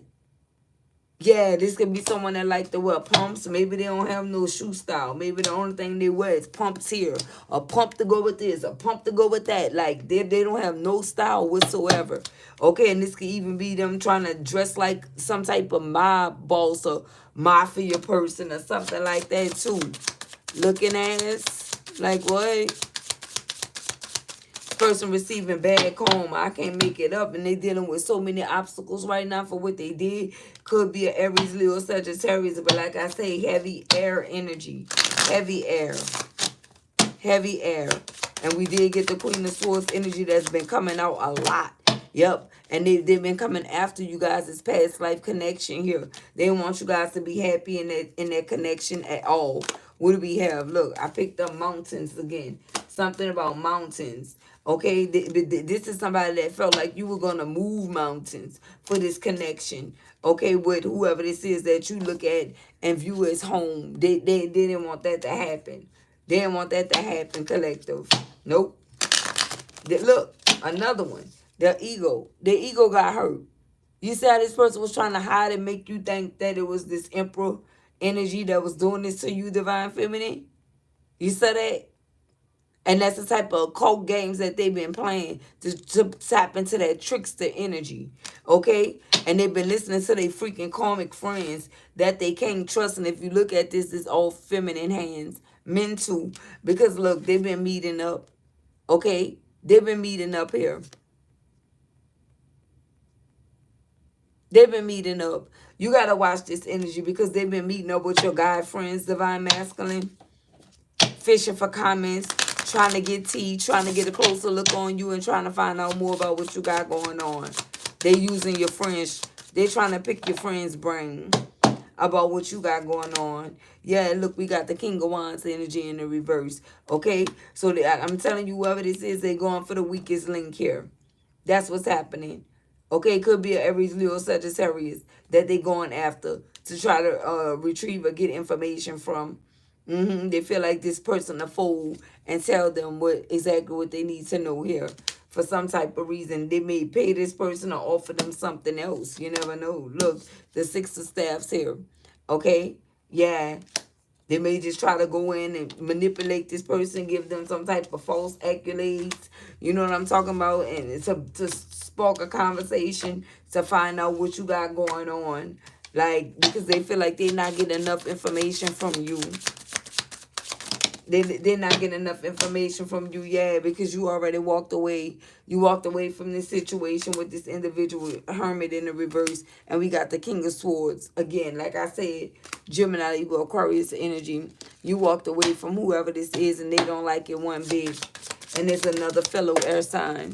[SPEAKER 1] Yeah, this could be someone that like to wear pumps. Maybe they don't have no shoe style. Maybe the only thing they wear is pumps here. A pump to go with this. A pump to go with that. Like, they don't have no style whatsoever. Okay, and this could even be them trying to dress like some type of mob boss or mafia person or something like that too. Looking ass. Like, what? Person receiving bad karma. I can't make it up, and they dealing with so many obstacles right now for what they did. Could be an Aries, Leo, Sagittarius, but like I say, heavy air energy. Heavy air. Heavy air. And we did get the Queen of Swords energy that's been coming out a lot. Yep. And they've been coming after you guys' past life connection here. They want you guys to be happy in that connection at all. What do we have? Look, I picked up mountains again. Something about mountains. Okay, this is somebody that felt like you were going to move mountains for this connection. Okay, with whoever this is that you look at and view as home. They didn't want that to happen. They didn't want that to happen, collective. Nope. Look, another one. Their ego. Their ego got hurt. You see how this person was trying to hide and make you think that it was this emperor energy that was doing this to you, divine feminine? You saw that? And that's the type of occult games that they've been playing to tap into that trickster energy. Okay? And they've been listening to their freaking karmic friends that they can't trust. And if you look at this, it's all feminine hands. Men too. Because look, they've been meeting up. Okay? They've been meeting up here. They've been meeting up. You got to watch this energy because they've been meeting up with your guy friends, divine masculine. Fishing for comments, trying to get tea, trying to get a closer look on you and trying to find out more about what you got going on. They using your friends. They trying to pick your friend's brain about what you got going on. Yeah, look, we got the King of Wands energy in the reverse. Okay? So I'm telling you, whoever this is, they going for the weakest link here. That's what's happening. Okay, could be an Aries, Leo, Sagittarius that they going after to try to retrieve or get information from. They feel like this person a fool and tell them exactly what they need to know here. For some type of reason, they may pay this person or offer them something else. You never know. Look, the Six of Staffs here. Okay? Yeah. They may just try to go in and manipulate this person, give them some type of false accolades. You know what I'm talking about? And it's to spark a conversation to find out what you got going on. Like, because they feel like they're not getting enough information from you. They're not getting enough information from you, yeah, because you already walked away. You walked away from this situation with this individual hermit in the reverse. And we got the King of Swords. Again, like I said, Gemini, Libra, Aquarius energy. You walked away from whoever this is and they don't like it one bit. And there's another fellow air sign.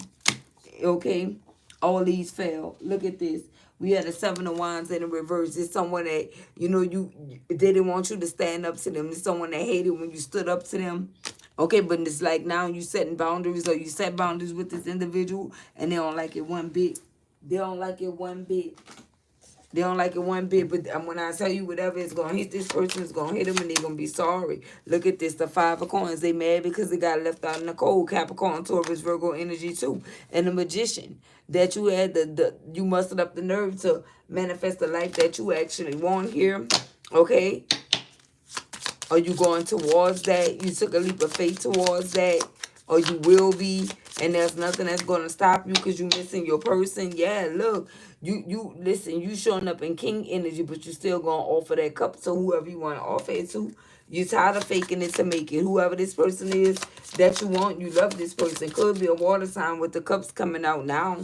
[SPEAKER 1] Okay? All these fail. Look at this. We had a Seven of Wands in the reverse. It's someone that, they didn't want you to stand up to them. It's someone that hated when you stood up to them. Okay, but it's like now you setting boundaries or you set boundaries with this individual and they don't like it one bit. They don't like it one bit. They don't like it one bit, but when I tell you whatever is going to hit this person, it's going to hit them and they're going to be sorry. Look at this, the Five of Coins. They mad because they got left out in the cold. Capricorn, Taurus, Virgo energy too. And the Magician, that you had you mustered up the nerve to manifest the life that you actually want here. Okay? Are you going towards that? You took a leap of faith towards that. Or you will be. And there's nothing that's going to stop you because you're missing your person. Yeah, look. You listen, you showing up in king energy, but you still going to offer that cup to whoever you want to offer it to. You're tired of faking it to make it. Whoever this person is that you want, you love this person. Could be a water sign with the cups coming out now.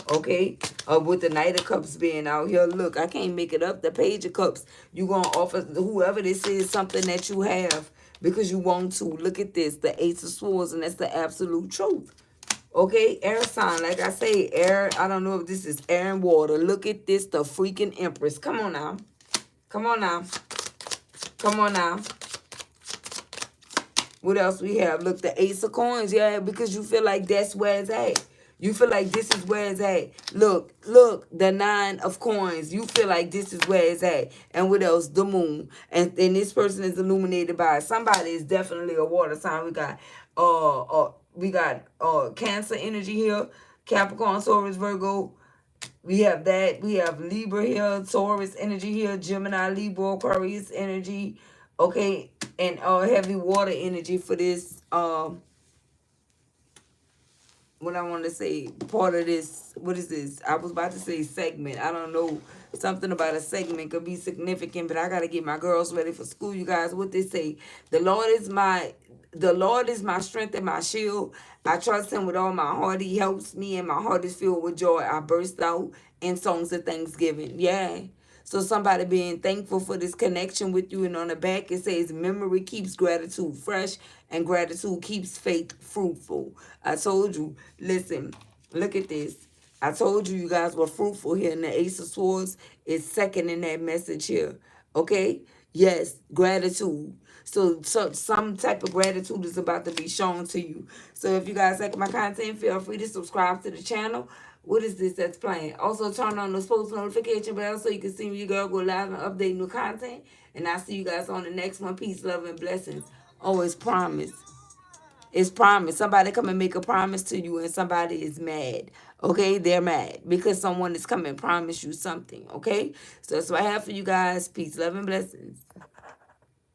[SPEAKER 1] Okay? With the Knight of Cups being out here. Look, I can't make it up. The Page of Cups. You're going to offer whoever this is something that you have because you want to. Look at this. The Ace of Swords, and that's the absolute truth. Okay, air sign. Like I say, air. I don't know if this is air and water. Look at this, the freaking Empress. Come on now. Come on now. Come on now. What else we have? Look, the Ace of Coins. Yeah, because you feel like that's where it's at. You feel like this is where it's at. Look, the Nine of Coins. You feel like this is where it's at. And what else? The Moon. And this person is illuminated by somebody is definitely a water sign. We got We got Cancer energy here, Capricorn, Taurus, Virgo. We have that. We have Libra here, Taurus energy here, Gemini, Libra, Aquarius energy. Okay, and heavy water energy for this. What I want to say, part of this, what is this? I was about to say segment. I don't know. Something about a segment could be significant, but I gotta get my girls ready for school. You guys, what they say? The Lord is my the Lord is my strength and my shield. I trust him with all my heart. He helps me and my heart is filled with joy. I burst out in songs of thanksgiving. Yeah. So somebody being thankful for this connection with you, and on the back it says memory keeps gratitude fresh and gratitude keeps faith fruitful. I told you, listen, look at this. I told you you guys were fruitful here, and the Ace of Swords is second in that message here. Okay? Yes, gratitude. So some type of gratitude is about to be shown to you. So if you guys like my content, feel free to subscribe to the channel. What is this that's playing? Also turn on those post notification bell so you can see your girl go live and update new content. And I'll see you guys on the next one. Peace, love, and blessings. Always promise. It's promise. Somebody come and make a promise to you and somebody is mad. Okay? They're mad because someone is coming and promise you something. Okay? So that's what I have for you guys. Peace, love, and blessings.